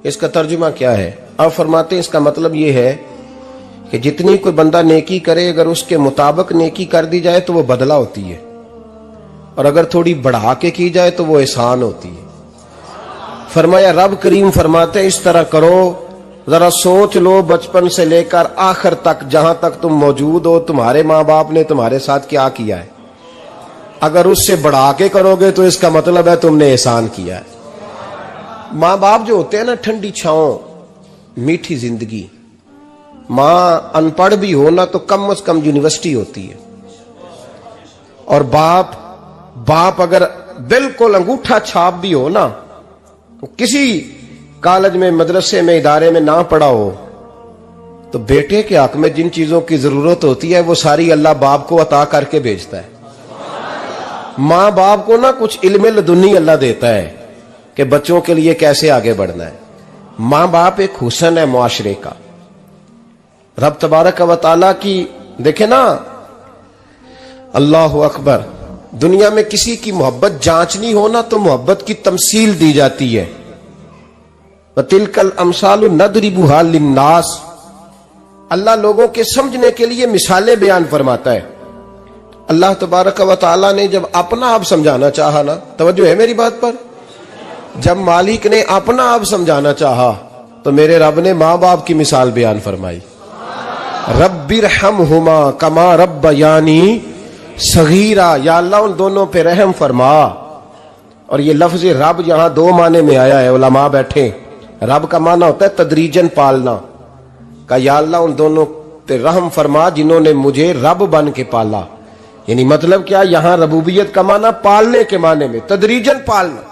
इसका तर्जुमा क्या है? अब फरमाते हैं इसका मतलब ये है कि जितनी कोई बंदा नेकी करे, अगर उसके मुताबिक नेकी कर दी जाए तो वो बदला होती है, और अगर थोड़ी बढ़ा के की जाए तो वो एहसान होती है। फरमाया रब करीम फरमाते इस तरह करो, जरा सोच लो बचपन से लेकर आखिर तक, जहां तक तुम मौजूद हो, तुम्हारे माँ बाप ने तुम्हारे साथ क्या किया है। अगर उससे बढ़ा के करोगे तो इसका मतलब है तुमने एहसान किया है। माँ बाप जो होते हैं ना, ठंडी छांव, मीठी जिंदगी। माँ अनपढ़ भी हो ना तो कम से कम यूनिवर्सिटी होती है, और बाप अगर बिल्कुल अंगूठा छाप भी हो ना, तो किसी कॉलेज में, मदरसे में, इदारे में ना पढ़ा हो, तो बेटे के हक में जिन चीजों की जरूरत होती है वो सारी अल्लाह बाप को अता करके भेजता है। माँ बाप को ना कुछ इल्म लदुनी अल्लाह देता है कि बच्चों के लिए कैसे आगे बढ़ना है। माँ बाप एक हुस्न है मुआशरे का। रब तबारक व तआला की देखे ना, अल्लाह अकबर, दुनिया में किसी की मोहब्बत जांचनी हो ना तो मोहब्बत की तमसील दी जाती है। तिलकल अमसालु नदरिबुहा लिन्नास, अल्लाह लोगों के समझने के लिए मिसालें बयान फरमाता है। अल्लाह तबारक व तआला ने जब अपना आप समझाना चाहा ना, तवज्जो है मेरी बात पर, जब मालिक ने अपना आप समझाना चाहा तो मेरे रब ने माँ बाप की मिसाल बयान फरमाई। रब्बिरहमहुमा कमा रब्बयानी सगीरा, या अल्लाह उन दोनों पे रहम फरमा। और ये लफ्ज रब यहां दो माने में आया है, उलमा बैठे। रब का माना होता है तदरीजन पालना का, या अल्लाह उन दोनों पे रहम फरमा जिन्होंने मुझे रब बन के पाला। यानी मतलब क्या, यहां रबूबियत का माना पालने के माने में, तदरीजन पालना।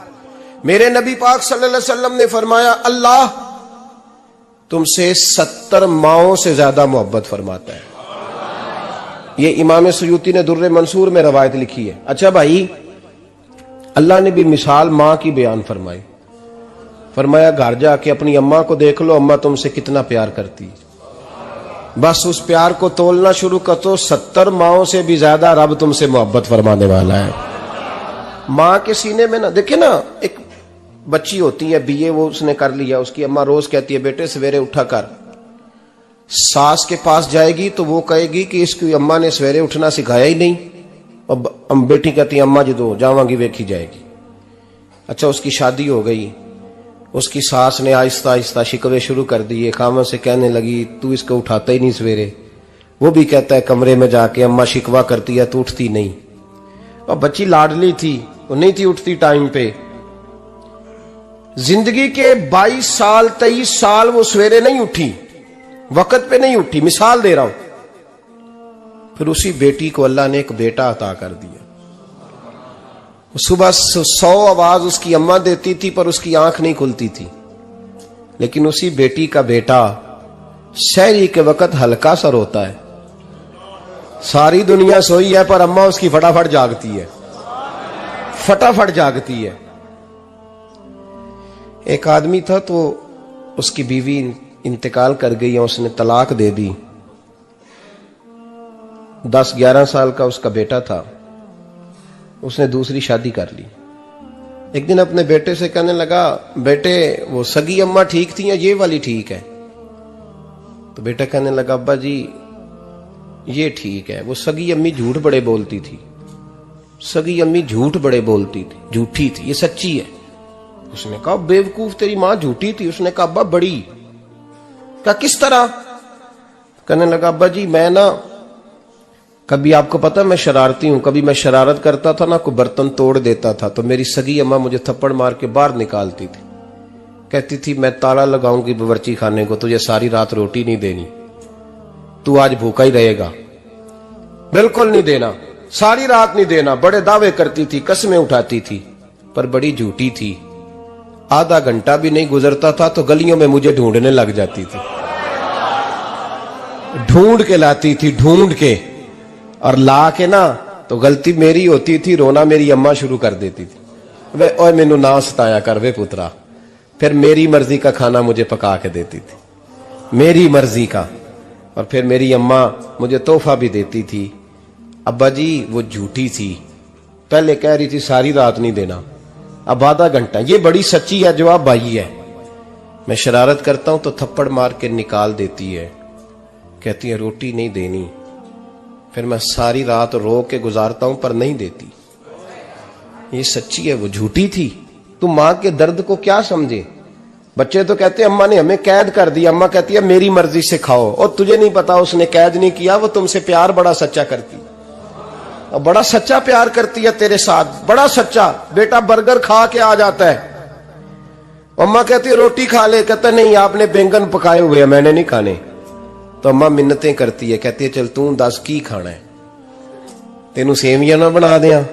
मेरे नबी पाक सल्लल्लाहु अलैहि वसल्लम ने फरमाया अल्लाह तुमसे 70 माओं से ज्यादा मोहब्बत फरमाता है। ये इमाम सुयूती ने दुर्रे मंसूर में रवायत लिखी है। अच्छा भाई, अल्लाह ने भी मिसाल माँ की बयान फरमाई। फरमाया घर जाके अपनी अम्मा को देख लो, अम्मा तुमसे कितना प्यार करती है। बस उस प्यार को तोलना शुरू कर तो 70 माओं से भी ज्यादा रब तुमसे मोहब्बत फरमाने वाला है। माँ के सीने में ना, देखे ना, एक बच्ची होती है बीए, वो उसने कर लिया, उसकी अम्मा रोज कहती है बेटे सवेरे उठा कर। सास के पास जाएगी तो वो कहेगी कि इसकी अम्मा ने सवेरे उठना सिखाया ही नहीं, और बेटी कहती है अम्मा जी दो जावांगी वेखी जाएगी। अच्छा, उसकी शादी हो गई, उसकी सास ने आहिस्ता आहिस्ता शिकवे शुरू कर दिए, खामन से कहने लगी तू इसको उठाता ही नहीं सवेरे। वो भी कहता है कमरे में जाके अम्मा शिकवा करती है तू उठती नहीं। और बच्ची लाडली थी, वो नहीं थी उठती टाइम पे। जिंदगी के 22 साल 23 साल वो सवेरे नहीं उठी, वक्त पे नहीं उठी, मिसाल दे रहा हूं। फिर उसी बेटी को अल्लाह ने एक बेटा अता कर दिया। सुबह 100 आवाज उसकी अम्मा देती थी पर उसकी आंख नहीं खुलती थी, लेकिन उसी बेटी का बेटा शहरी के वक्त हल्का सा रोता है। सारी दुनिया सोई है पर अम्मा उसकी फटाफट जागती है, फटाफट जागती है। एक आदमी था तो उसकी बीवी इंतकाल कर गई और उसने तलाक दे दी। 10-11 साल का उसका बेटा था, उसने दूसरी शादी कर ली। एक दिन अपने बेटे से कहने लगा बेटे वो सगी अम्मा ठीक थी या ये वाली ठीक है? तो बेटा कहने लगा अब्बा जी ये ठीक है, वो सगी अम्मी झूठ बड़े बोलती थी, सगी अम्मी झूठ बड़े बोलती थी, झूठी थी, ये सच्ची है। उसने कहा बेवकूफ तेरी मां झूठी थी। उसने कहा अब्बा बड़ी। क्या किस तरह? कहने लगा अब्बा जी मैं ना, कभी आपको पता मैं शरारती हूं, कभी मैं शरारत करता था ना, कोई बर्तन तोड़ देता था तो मेरी सगी अम्मा मुझे थप्पड़ मार के बाहर निकालती थी, कहती थी मैं ताला लगाऊंगी बावर्ची खाने को, तुझे सारी रात रोटी नहीं देनी, तू आज भूखा ही रहेगा, बिल्कुल नहीं देना, सारी रात नहीं देना। बड़े दावे करती थी, कस्में उठाती थी, पर बड़ी झूठी थी। आधा घंटा भी नहीं गुजरता था तो गलियों में मुझे ढूंढने लग जाती थी, ढूंढ के लाती थी, ढूंढ के, और ला के ना तो गलती मेरी होती थी, रोना मेरी अम्मा शुरू कर देती थी, वे ओए मैनू ना सताया कर वे पुत्रा। फिर मेरी मर्जी का खाना मुझे पका के देती थी, मेरी मर्जी का, और फिर मेरी अम्मा मुझे तोहफा भी देती थी। अब्बा जी वो झूठी थी, पहले कह रही थी सारी रात नहीं देना, अब आधा घंटा। ये बड़ी सच्ची है जवाब भाई है, मैं शरारत करता हूं तो थप्पड़ मार के निकाल देती है, कहती है रोटी नहीं देनी। फिर मैं सारी रात रो के गुजारता हूं पर नहीं देती। ये सच्ची है, वो झूठी थी। तू मां के दर्द को क्या समझे। बच्चे तो कहते हैं अम्मा ने हमें कैद कर दिया, अम्मा कहती है मेरी मर्जी से खाओ। और तुझे नहीं पता उसने कैद नहीं किया, वो तुमसे प्यार बड़ा सच्चा करती, और बड़ा सच्चा प्यार करती है तेरे साथ, बड़ा सच्चा। बेटा बर्गर खा के आ जाता है, अम्मा कहती है रोटी खा ले, कहता नहीं आपने बैंगन पकाए हुए हैं मैंने नहीं खाने। तो अम्मा मिन्नतें करती है, कहती है चल तू दस की खाना है, तेनू सेवियां ना बना दिया,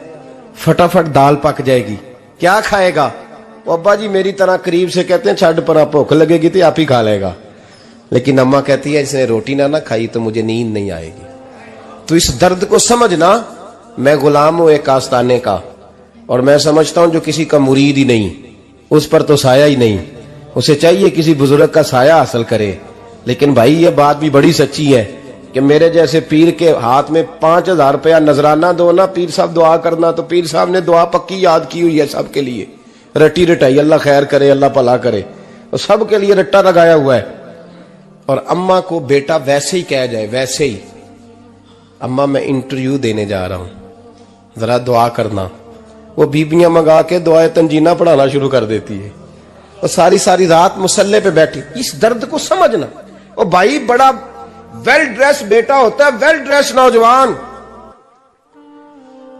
फटाफट दाल पक जाएगी, क्या खाएगा। अब्बा जी मेरी तरह करीब से कहते हैं छड़ पर भूख लगेगी तो आप ही खा लेगा। लेकिन अम्मा कहती है इसने रोटी ना खाई तो मुझे नींद नहीं आएगी। तो इस दर्द को समझना। मैं गुलाम हूं एक आस्ताने का, और मैं समझता हूं जो किसी का मुरीद ही नहीं उस पर तो साया ही नहीं, उसे चाहिए किसी बुजुर्ग का साया हासिल करे। लेकिन भाई ये बात भी बड़ी सच्ची है कि मेरे जैसे पीर के हाथ में 5000 रुपया नजराना दो ना, पीर साहब दुआ करना, तो पीर साहब ने दुआ पक्की याद की हुई है सबके लिए, रटी रटाई, अल्लाह खैर करे अल्लाह भला करे, और सबके लिए रट्टा लगाया हुआ है। और अम्मा को बेटा वैसे ही कह जाए, वैसे ही अम्मा मैं इंटरव्यू देने जा रहा हूं, जरा दुआ करना, वो बीबियां मंगा के दुआए तंजीना पढ़ाना शुरू कर देती है, और सारी सारी रात मुसल्ले पे बैठी। इस दर्द को समझना। और भाई बड़ा वेल ड्रेस बेटा होता है, वेल ड्रेस नौजवान,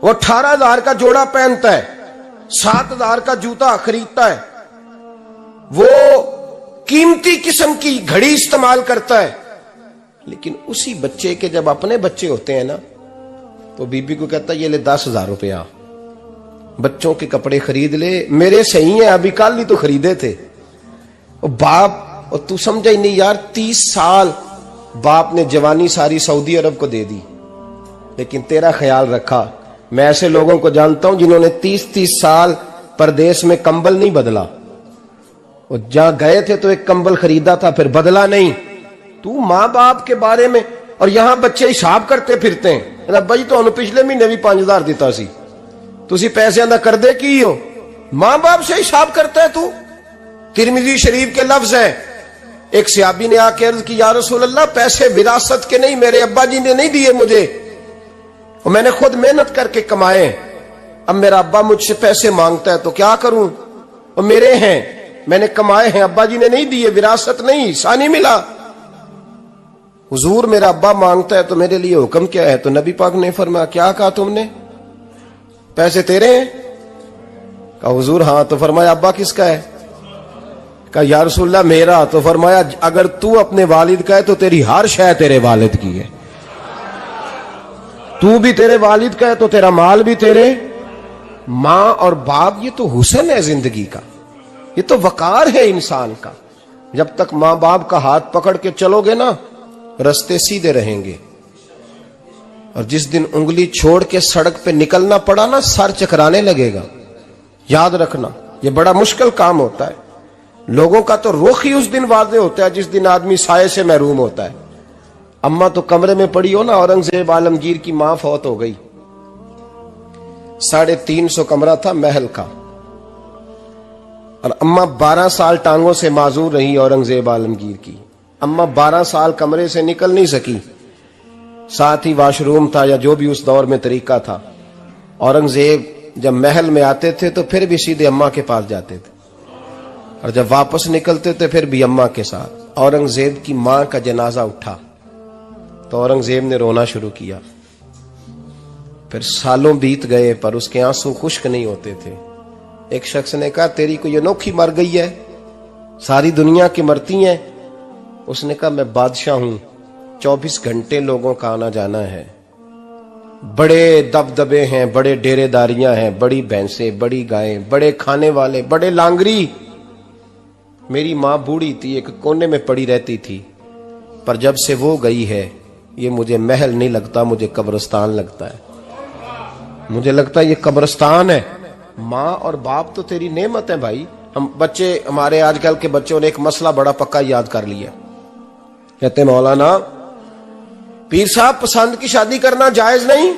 वो 18,000 का जोड़ा पहनता है, 7,000 का जूता खरीदता है, वो कीमती किस्म की घड़ी इस्तेमाल करता है। लेकिन उसी बच्चे के जब अपने बच्चे होते हैं ना, तो बीबी को कहता है ये ले 10,000 रुपया, बच्चों के कपड़े खरीद ले, मेरे सही है अभी कल ही तो खरीदे थे। और बाप, और तू समझा ही नहीं यार, 30 साल बाप ने जवानी सारी सऊदी अरब को दे दी, लेकिन तेरा ख्याल रखा। मैं ऐसे लोगों को जानता हूं जिन्होंने 30-30 साल परदेश में कंबल नहीं बदला, और जहां गए थे तो एक कंबल खरीदा था फिर बदला नहीं। तू मां बाप के बारे में, और यहां बच्चे हिसाब करते फिरते हैं, रब्बा जी तो पिछले महीने भी 5,000 दिता सी, तुसी पैसे दा कर दे की हो। मां बाप से हिसाब करता है तू। तिरमिजी शरीफ के लफ्ज है, एक सहाबी ने आके अर्ज की या रसूल अल्लाह पैसे विरासत के नहीं, मेरे अब्बा जी ने नहीं दिए मुझे, और मैंने खुद मेहनत करके कमाए, अब मेरा अब्बा मुझसे पैसे मांगता है तो क्या करूं, और मेरे हैं, मैंने कमाए हैं, अब्बा जी ने नहीं दिए, विरासत नहीं, हिस्सा नहीं मिला। हुजूर मेरा अब्बा मांगता है तो मेरे लिए हुक्म क्या है। तो नबी पाक ने फरमाया क्या कहा तुमने, पैसे तेरे हैं? कहा हुजूर हाँ। तो फरमाया अब्बा किसका है? कहा या रसूलल्लाह मेरा। तो फरमाया अगर तू अपने वालिद का है तो तेरी हर शय तेरे वालिद की है, तू भी तेरे वालिद का है तो तेरा माल भी तेरे। मां और बाप ये तो हुस्न है जिंदगी का, ये तो वकार है इंसान का। जब तक मां बाप का हाथ पकड़ के चलोगे ना, रास्ते सीधे रहेंगे, और जिस दिन उंगली छोड़ के सड़क पे निकलना पड़ा ना, सर चकराने लगेगा। याद रखना ये बड़ा मुश्किल काम होता है। लोगों का तो रुख ही उस दिन वाज़े होता है जिस दिन आदमी साये से महरूम होता है। अम्मा तो कमरे में पड़ी हो ना, औरंगजेब आलमगीर की मां फौत हो गई, 350 कमरा था महल का, और अम्मा 12 साल टांगों से माजूर रही औरंगजेब आलमगीर की। अम्मा 12 साल कमरे से निकल नहीं सकी, साथ ही वॉशरूम था या जो भी उस दौर में तरीका था। औरंगजेब जब महल में आते थे तो फिर भी सीधे अम्मा के पास जाते थे, और जब वापस निकलते थे फिर भी अम्मा के साथ। औरंगजेब की मां का जनाजा उठा तो औरंगजेब ने रोना शुरू किया। फिर सालों बीत गए पर उसके आंसू खुश्क नहीं होते थे। एक शख्स ने कहा तेरी कोई अनोखी मर गई है, सारी दुनिया की मरती हैं। उसने कहा मैं बादशाह हूं, 24 घंटे लोगों का आना जाना है, बड़े दबदबे हैं, बड़े डेरेदारियां हैं, बड़ी भैंसें, बड़ी गायें, बड़े खाने वाले, बड़े लांगरी। मेरी मां बूढ़ी थी, एक कोने में पड़ी रहती थी, पर जब से वो गई है ये मुझे महल नहीं लगता, मुझे कब्रिस्तान लगता है। मुझे लगता है ये कब्रिस्तान है। मां और बाप तो तेरी नेमत है भाई। हम बच्चे, हमारे आजकल के बच्चों ने एक मसला बड़ा पक्का याद कर लिया, कहते मौलाना पीर साहब पसंद की शादी करना जायज नहीं।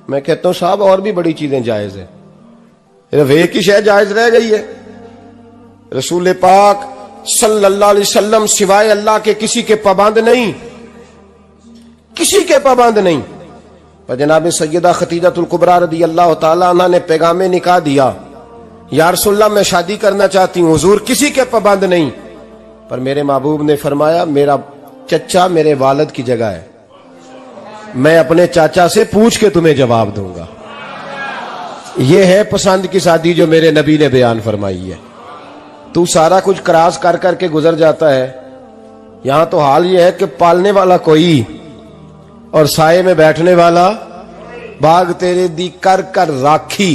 मैं कहता हूं साहब और भी बड़ी चीजें जायज है, सिर्फ एक ही शय जायज रह गई है। रसूल पाक सल्लल्लाहु अलैहि वसल्लम सिवाय अल्लाह के किसी के पाबंद नहीं, किसी के पाबंद नहीं। पर जनाब सैयदा खतीजतुल कुबरा रदी अल्लाह ताला अन्हा ने पैगामे निकाह दिया, या रसूलल्लाह मैं शादी करना चाहती हूँ, हुजूर किसी के पाबंद नहीं। पर मेरे महबूब ने फरमाया मेरा चचा मेरे वालिद की जगह है, मैं अपने चाचा से पूछ के तुम्हें जवाब दूंगा। यह है पसंद की शादी जो मेरे नबी ने बयान फरमाई है। तू सारा कुछ क्रॉस कर करके गुजर जाता है। यहां तो हाल यह है कि पालने वाला कोई और साये में बैठने वाला, बाग तेरे दी कर कर राखी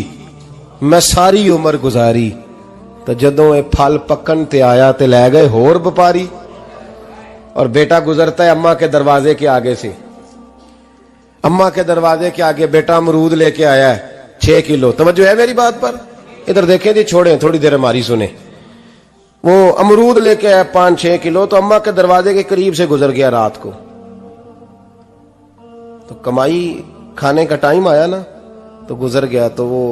मैं सारी उम्र गुजारी, तो जदों ये फल पकन ते आया ते लै गए होर व्यापारी। और बेटा गुजरता है अम्मा के दरवाजे के आगे से, अम्मा के दरवाजे के आगे बेटा अमरूद लेके आया है 6 किलो। तवज्जो है मेरी बात पर? इधर देखें जी, छोड़ें थोड़ी देर हमारी सुने। वो अमरूद लेके आया 5-6 किलो, तो अम्मा के दरवाजे के करीब से गुजर गया रात को। तो कमाई खाने का टाइम आया ना, तो गुजर गया। तो वो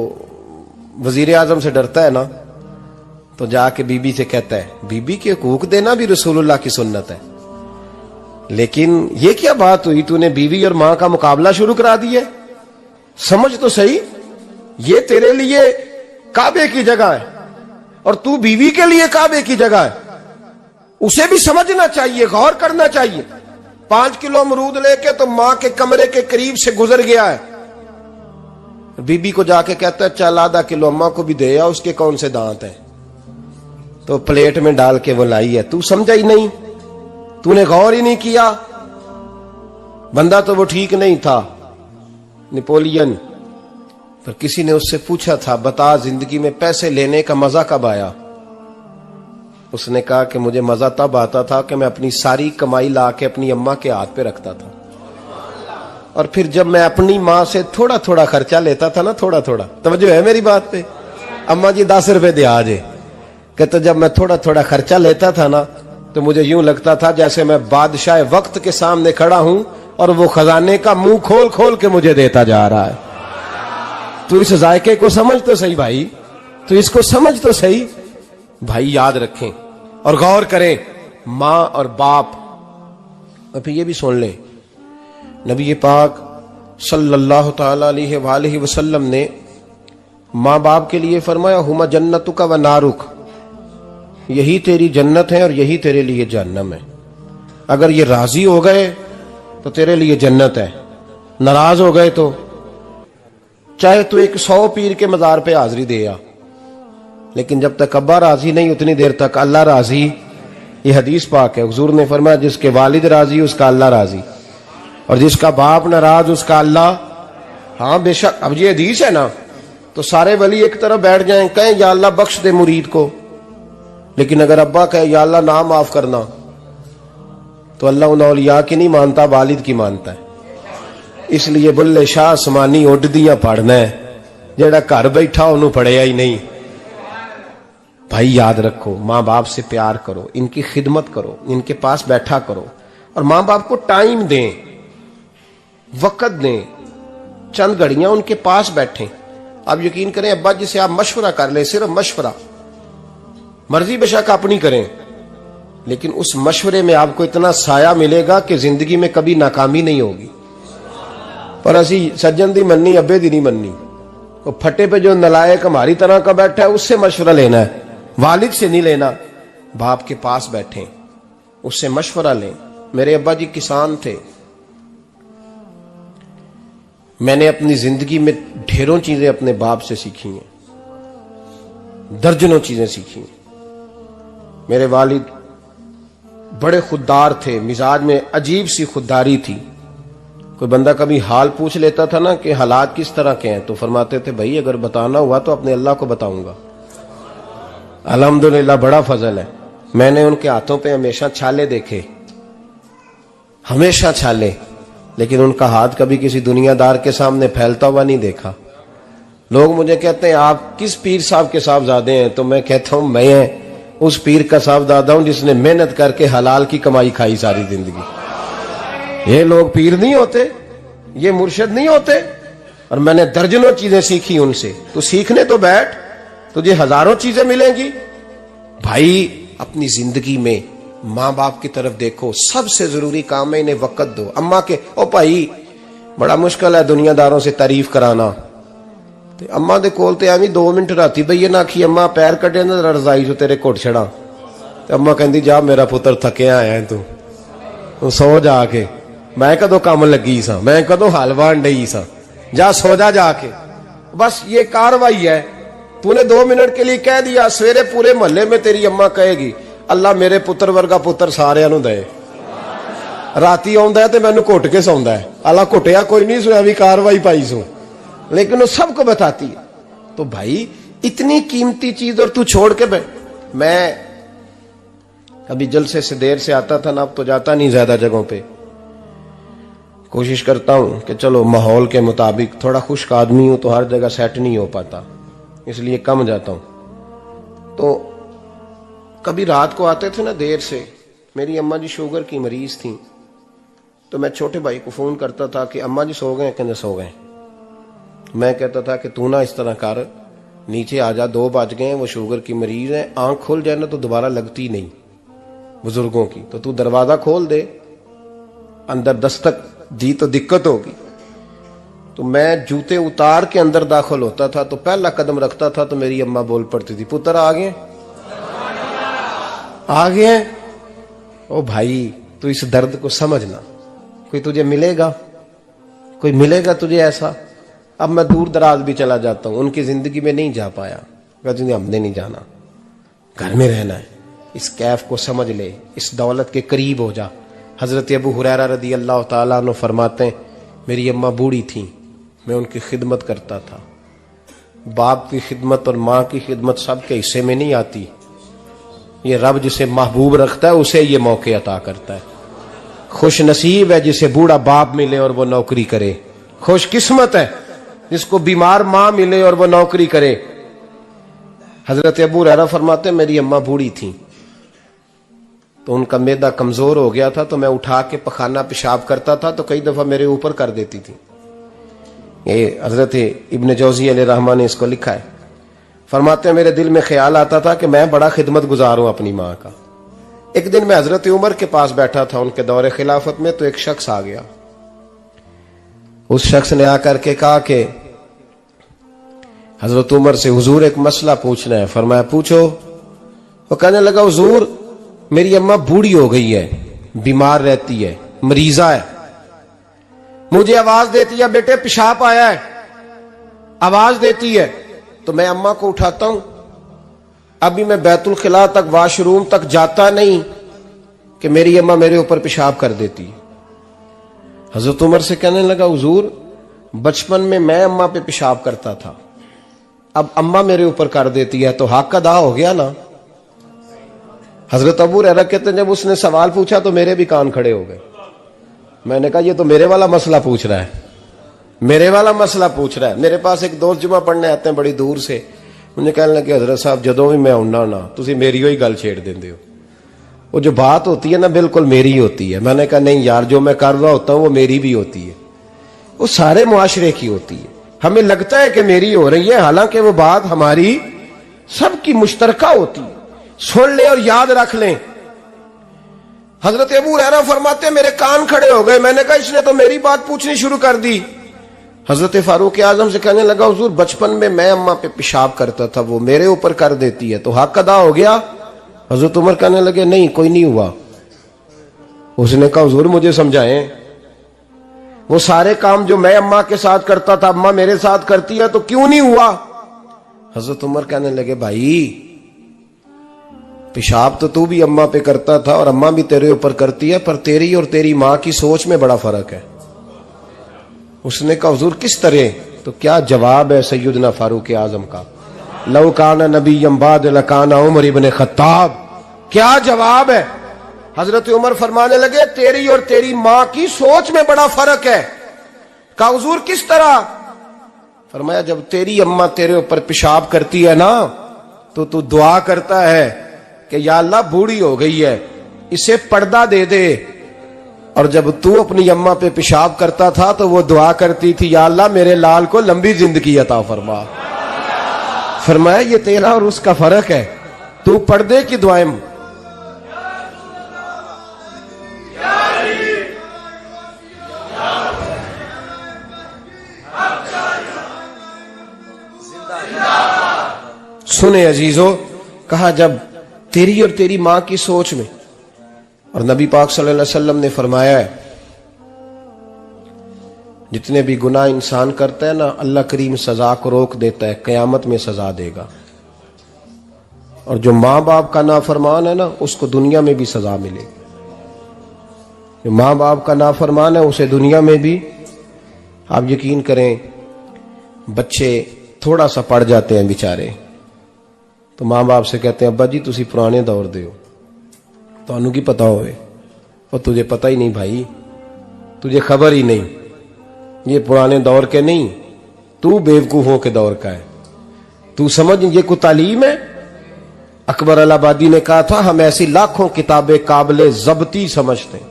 वजीर आजम से डरता है ना, तो जाके बीबी से कहता है बीबी के हुकूक देना भी रसूलुल्लाह की सुन्नत है। लेकिन ये क्या बात हुई, तूने बीवी और मां का मुकाबला शुरू करा दिया? समझ तो सही, ये तेरे लिए काबे की जगह है और तू बीवी के लिए काबे की जगह है। उसे भी समझना चाहिए, गौर करना चाहिए। 5 किलो अमरूद लेके तो मां के कमरे के करीब से गुजर गया है। बीबी को जाके कहता है चल आधा किलो अम्मा को भी दे आ, उसके कौन से दांत हैं। तो प्लेट में डाल के वो लाई है। तू समझा ही नहीं, तूने गौर ही नहीं किया। बंदा तो वो ठीक नहीं था, नेपोलियन। पर किसी ने उससे पूछा था बता जिंदगी में पैसे लेने का मजा कब आया? उसने कहा कि मुझे मजा तब आता था कि मैं अपनी सारी कमाई ला के अपनी अम्मा के हाथ पे रखता था, और फिर जब मैं अपनी मां से थोड़ा थोड़ा खर्चा लेता था ना, थोड़ा थोड़ा, तवज्जो है मेरी बात पे? अम्मा जी 10 रुपए दे आजे, कहते जब मैं थोड़ा थोड़ा खर्चा लेता था ना, तो मुझे यूं लगता था जैसे मैं बादशाह वक्त के सामने खड़ा हूं और वो खजाने का मुंह खोल खोल के मुझे देता जा रहा है। तू इस जायके को समझ तो सही भाई, तू इसको समझ तो सही भाई। याद रखें और गौर करें, मां और बाप। और फिर ये भी सुन लें, नबी पाक सल्लल्लाहु ताला अलैहि वसल्लम ने मां बाप के लिए फरमाया हुमा जन्नतुका व नारुक, यही तेरी जन्नत है और यही तेरे लिए जहन्नम है। अगर ये राजी हो गए तो तेरे लिए जन्नत है, नाराज हो गए तो चाहे तू 100 पीर के मजार पे हाजिरी दे आ, लेकिन जब तक अब्बा राजी नहीं उतनी देर तक अल्लाह राजी। ये हदीस पाक है, हुजूर ने फरमाया जिसके वालिद राजी उसका अल्लाह राजी, और जिसका बाप नाराज उसका अल्लाह। हाँ बेशक, अब ये हदीस है ना, तो सारे वली एक तरफ बैठ जाएं, कहें या अल्लाह बख्श दे मुरीद को। लेकिन अगर अब्बा कहे या अल्लाह ना माफ करना, तो अल्लाह उन औलिया की नहीं मानता, वालिद की मानता है। इसलिए बुल्ले शाह आसमानी उड दियां पढ़ना है, जेड़ा घर बैठा उन्होंने पढ़िया ही नहीं। भाई याद रखो, मां बाप से प्यार करो, इनकी खिदमत करो, इनके पास बैठा करो, और मां बाप को टाइम दें, वक्त दें, चंद घड़ियां उनके पास बैठें। आप यकीन करें, अब्बा जी से आप मशवरा कर लें, सिर्फ मशवरा, मर्जी बेशक अपनी करें, लेकिन उस मशवरे में आपको इतना साया मिलेगा कि जिंदगी में कभी नाकामी नहीं होगी। पर असी सज्जन दी मननी, अब्बे दी नहीं मननी। तो फटे पे जो नलायक हमारी तरह का बैठा है उससे मशवरा लेना है, वालिद से नहीं लेना। बाप के पास बैठे, उससे मशवरा लें। मेरे अब्बा जी किसान थे। मैंने अपनी जिंदगी में ढेरों चीजें अपने बाप से सीखी हैं, दर्जनों चीजें सीखी हैं। मेरे वालिद बड़े खुददार थे, मिजाज में अजीब सी खुददारी थी। कोई बंदा कभी हाल पूछ लेता था ना कि हालात किस तरह के हैं, तो फरमाते थे भाई अगर बताना हुआ तो अपने अल्लाह को बताऊंगा। अल्हम्दुलिल्लाह बड़ा फजल है, मैंने उनके हाथों पे हमेशा छाले देखे, हमेशा छाले, लेकिन उनका हाथ कभी किसी दुनियादार के सामने फैलता हुआ नहीं देखा। लोग मुझे कहते हैं आप किस पीर साहब के साहबजादे हैं, तो मैं कहता हूं मैं उस पीर का साहबजादा हूं जिसने मेहनत करके हलाल की कमाई खाई सारी जिंदगी। ये लोग पीर नहीं होते, ये मुर्शिद नहीं होते, और मैंने दर्जनों चीजें सीखी उनसे। तो सीखने तो बैठ, तुझे हजारों चीजें मिलेंगी। भाई अपनी जिंदगी में माँ बाप की तरफ देखो, सबसे जरूरी काम है इन्हें वक्त दो। अम्मा के ओ भाई बड़ा मुश्किल है दुनियादारों से तारीफ कराना, ते अम्मा दे कोल ते एवं 2 मिनट राती बईए ना आखी अम्मा पैर कटे ना रजाई चो तेरे घुट छड़ा, ते अम्मा कहती जा मेरा पुत्र थकिया आया तू सो जाके, मैं कदों काम लगी सा, मैं कदों हल वाहन डई सा, जा सो जा जाके। बस ये कार्रवाई है। तूने 2 मिनट के लिए कह दिया, सवेरे पूरे मोहल्ले में तेरी अम्मा कहेगी अल्लाह मेरे पुत्र वर्गा पुत्र सारिਆਂ ਨੂੰ दे। राती आउंदा है ते मैनू घुट के सौंदा है, अल्लाह घुटिया कोई नहीं सुना भी कार्रवाई पाई सू, लेकिन वो सबको बताती है। तो भाई इतनी कीमती चीज और तू छोड़ के बैठ। मैं अभी जलसे से देर से आता था ना, अब तो जाता नहीं ज्यादा जगहों पे, कोशिश करता हूं कि चलो माहौल के मुताबिक, थोड़ा खुश्क आदमी हूं तो हर जगह सेट नहीं हो पाता, इसलिए कम जाता हूं। तो कभी रात को आते थे ना देर से, मेरी अम्मा जी शुगर की मरीज थी, तो मैं छोटे भाई को फोन करता था कि अम्मा जी सो गए, कहते सो गए। मैं कहता था कि तू ना इस तरह कर, नीचे आ जा, 2 बज गए, वो शुगर की मरीज है, आंख खुल जाए ना तो दोबारा लगती नहीं बुजुर्गों की, तो तू दरवाजा खोल दे, अंदर दस्तक दी तो दिक्कत होगी। तो मैं जूते उतार के अंदर दाखिल होता था, तो पहला कदम रखता था तो मेरी अम्मा बोल पड़ती थी पुत्र आ गए, आ गए। ओ भाई तू इस दर्द को समझना, कोई तुझे मिलेगा, कोई मिलेगा तुझे ऐसा। अब मैं दूर दराज भी चला जाता हूं, उनकी जिंदगी में नहीं जा पाया, कहते हमने नहीं जाना, घर में रहना है, इस कैफ को समझ ले, इस दौलत के करीब हो जा। हजरत अबू हुरैरा रदी अल्लाह ताला अन्हु फरमाते हैं मेरी अम्मा बूढ़ी थी, मैं उनकी खिदमत करता था। बाप की खिदमत और माँ की खिदमत सबके हिस्से में नहीं आती, ये रब जिसे महबूब रखता है उसे ये मौके अता करता है। खुश नसीब है जिसे बूढ़ा बाप मिले और वो नौकरी करे, खुश किस्मत है जिसको बीमार माँ मिले और वो नौकरी करे। हजरत अबू हुरैरा फरमाते मेरी अम्मा बूढ़ी थी, तो उनका मैदा कमजोर हो गया था, तो मैं उठा के पखाना पेशाब करता था तो कई दफा मेरे ऊपर कर देती थी। ये हजरत इब्न जौजी अलैहिर्रहमान ने इसको लिखा है। फरमाते हैं मेरे दिल में ख्याल आता था कि मैं बड़ा खिदमत गुजार हूं अपनी माँ का। एक दिन मैं हजरत उमर के पास बैठा था उनके दौरे खिलाफत में, तो एक शख्स आ गया। उस शख्स ने आकर के कहा कि हजरत उमर से हुजूर एक मसला पूछना है। फरमाया पूछो। वो कहने लगा हुजूर मेरी अम्मा बूढ़ी हो गई है, बीमार रहती है, मरीजा है, मुझे आवाज देती है बेटे पेशाब आया है, आवाज देती है, तो मैं अम्मा को उठाता हूं। अभी मैं बैतुल खिला तक, वॉशरूम तक जाता नहीं कि मेरी अम्मा मेरे ऊपर पेशाब कर देती है। हजरत उमर से कहने लगा हुजूर बचपन में मैं अम्मा पे पेशाब करता था, अब अम्मा मेरे ऊपर कर देती है तो हक अदा हो गया ना। हजरत अबू हुरैरा कहते हैं जब उसने सवाल पूछा तो मेरे भी कान खड़े हो गए। मैंने कहा ये तो मेरे वाला मसला पूछ रहा है, मेरे वाला मसला पूछ रहा है। मेरे पास एक दोस्त जुमा पढ़ने आते हैं बड़ी दूर से, मुझे कहने लगे हजरत साहब जदों भी मैं आउना ना तुसी मेरी ही गल छेड़ देंदे हो, वो जो बात होती है ना बिल्कुल मेरी होती है। मैंने कहा नहीं यार जो मैं कर रहा होता हूं वो मेरी भी होती है, वो सारे मुआशरे की होती है। हमें लगता है कि मेरी हो रही है, हालांकि वो बात हमारी सबकी मुश्तरका होती है। सुन ले और याद रख लें। हजरत अबू हुरैरा फरमाते मेरे कान खड़े हो गए। मैंने कहा इसने तो मेरी बात पूछनी शुरू कर दी। हजरत फारूक आजम से कहने लगा हुजूर बचपन में मैं अम्मा पे पेशाब करता था, वो मेरे ऊपर कर देती है तो हक अदा हो गया। हजरत उमर कहने लगे नहीं कोई नहीं हुआ। उसने कहा हुजूर मुझे समझाएं, वो सारे काम जो मैं अम्मा के साथ करता था अम्मा मेरे साथ करती है तो क्यों नहीं हुआ। हजरत उमर कहने लगे भाई पेशाब तो तू भी अम्मा पे करता था और अम्मा भी तेरे ऊपर करती है, पर तेरी और तेरी माँ की सोच में बड़ा फर्क है। उसने कहा हुजूर किस तरह, तो क्या जवाब है सैयदना फारूक आजम का, लौ काना नबीय्यम बाद लकाना उमर इब्न खत्ताब। क्या जवाब है। हजरत उमर फरमाने लगे तेरी और तेरी माँ की सोच में बड़ा फर्क है। कहा हुजूर किस तरह। फरमाया जब तेरी अम्मा तेरे ऊपर पेशाब करती है ना तो तू दुआ करता है कि या अल्लाह बूढ़ी हो गई है इसे पर्दा दे दे, और जब तू अपनी अम्मा पे पेशाब करता था तो वो दुआ करती थी या अल्लाह मेरे लाल को लंबी जिंदगी अता फरमा। फरमाया ये तेरा और उसका फर्क है, तू पर्दे की दुआएं सुने अजीजों, कहा जब तेरी और तेरी मां की सोच में, और नबी पाक सल्लल्लाहु अलैहि वसल्लम ने फरमाया है जितने भी गुनाह इंसान करता है ना, अल्लाह करीम सजा को रोक देता है, कयामत में सजा देगा। और जो माँ बाप का नाफरमान है ना, उसको दुनिया में भी सजा मिलेगी। जो माँ बाप का नाफरमान है उसे दुनिया में भी, आप यकीन करें, बच्चे थोड़ा सा पढ़ जाते हैं बेचारे, तो माँ बाप से कहते हैं अब्बा जी तुसी पुराने दौर दे हो, तो की पता होवे, और तुझे पता ही नहीं भाई, तुझे खबर ही नहीं, ये पुराने दौर के नहीं, तू बेवकूफों के दौर का है। तू समझ ये कोई तालीम है? अकबर अलाहाबादी ने कहा था हम ऐसी लाखों किताबें काबिले जब्ती समझते हैं,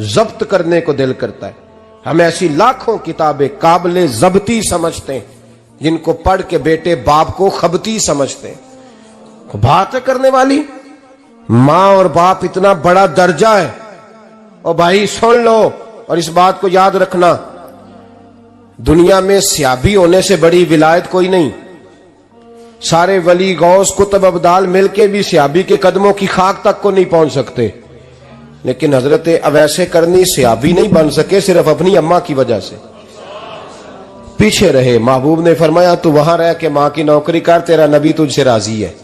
जब्त करने को दिल करता है। हम ऐसी लाखों किताबें काबिले जब्ती समझते हैं जिनको पढ़ के बेटे बाप को खबती समझते हैं। बात है करने वाली, मां और बाप इतना बड़ा दर्जा है। और भाई सुन लो और इस बात को याद रखना, दुनिया में सियाबी होने से बड़ी विलायत कोई नहीं। सारे वली गौस कुतुब अब्दाल मिलके भी सियाबी के कदमों की खाक तक को नहीं पहुंच सकते, लेकिन हजरत अवैसे करनी सियाबी नहीं बन सके सिर्फ अपनी अम्मा की वजह से, पीछे रहे। महबूब ने फरमाया तू वहां रह के मां की नौकरी कर, तेरा नबी तुझसे राजी है।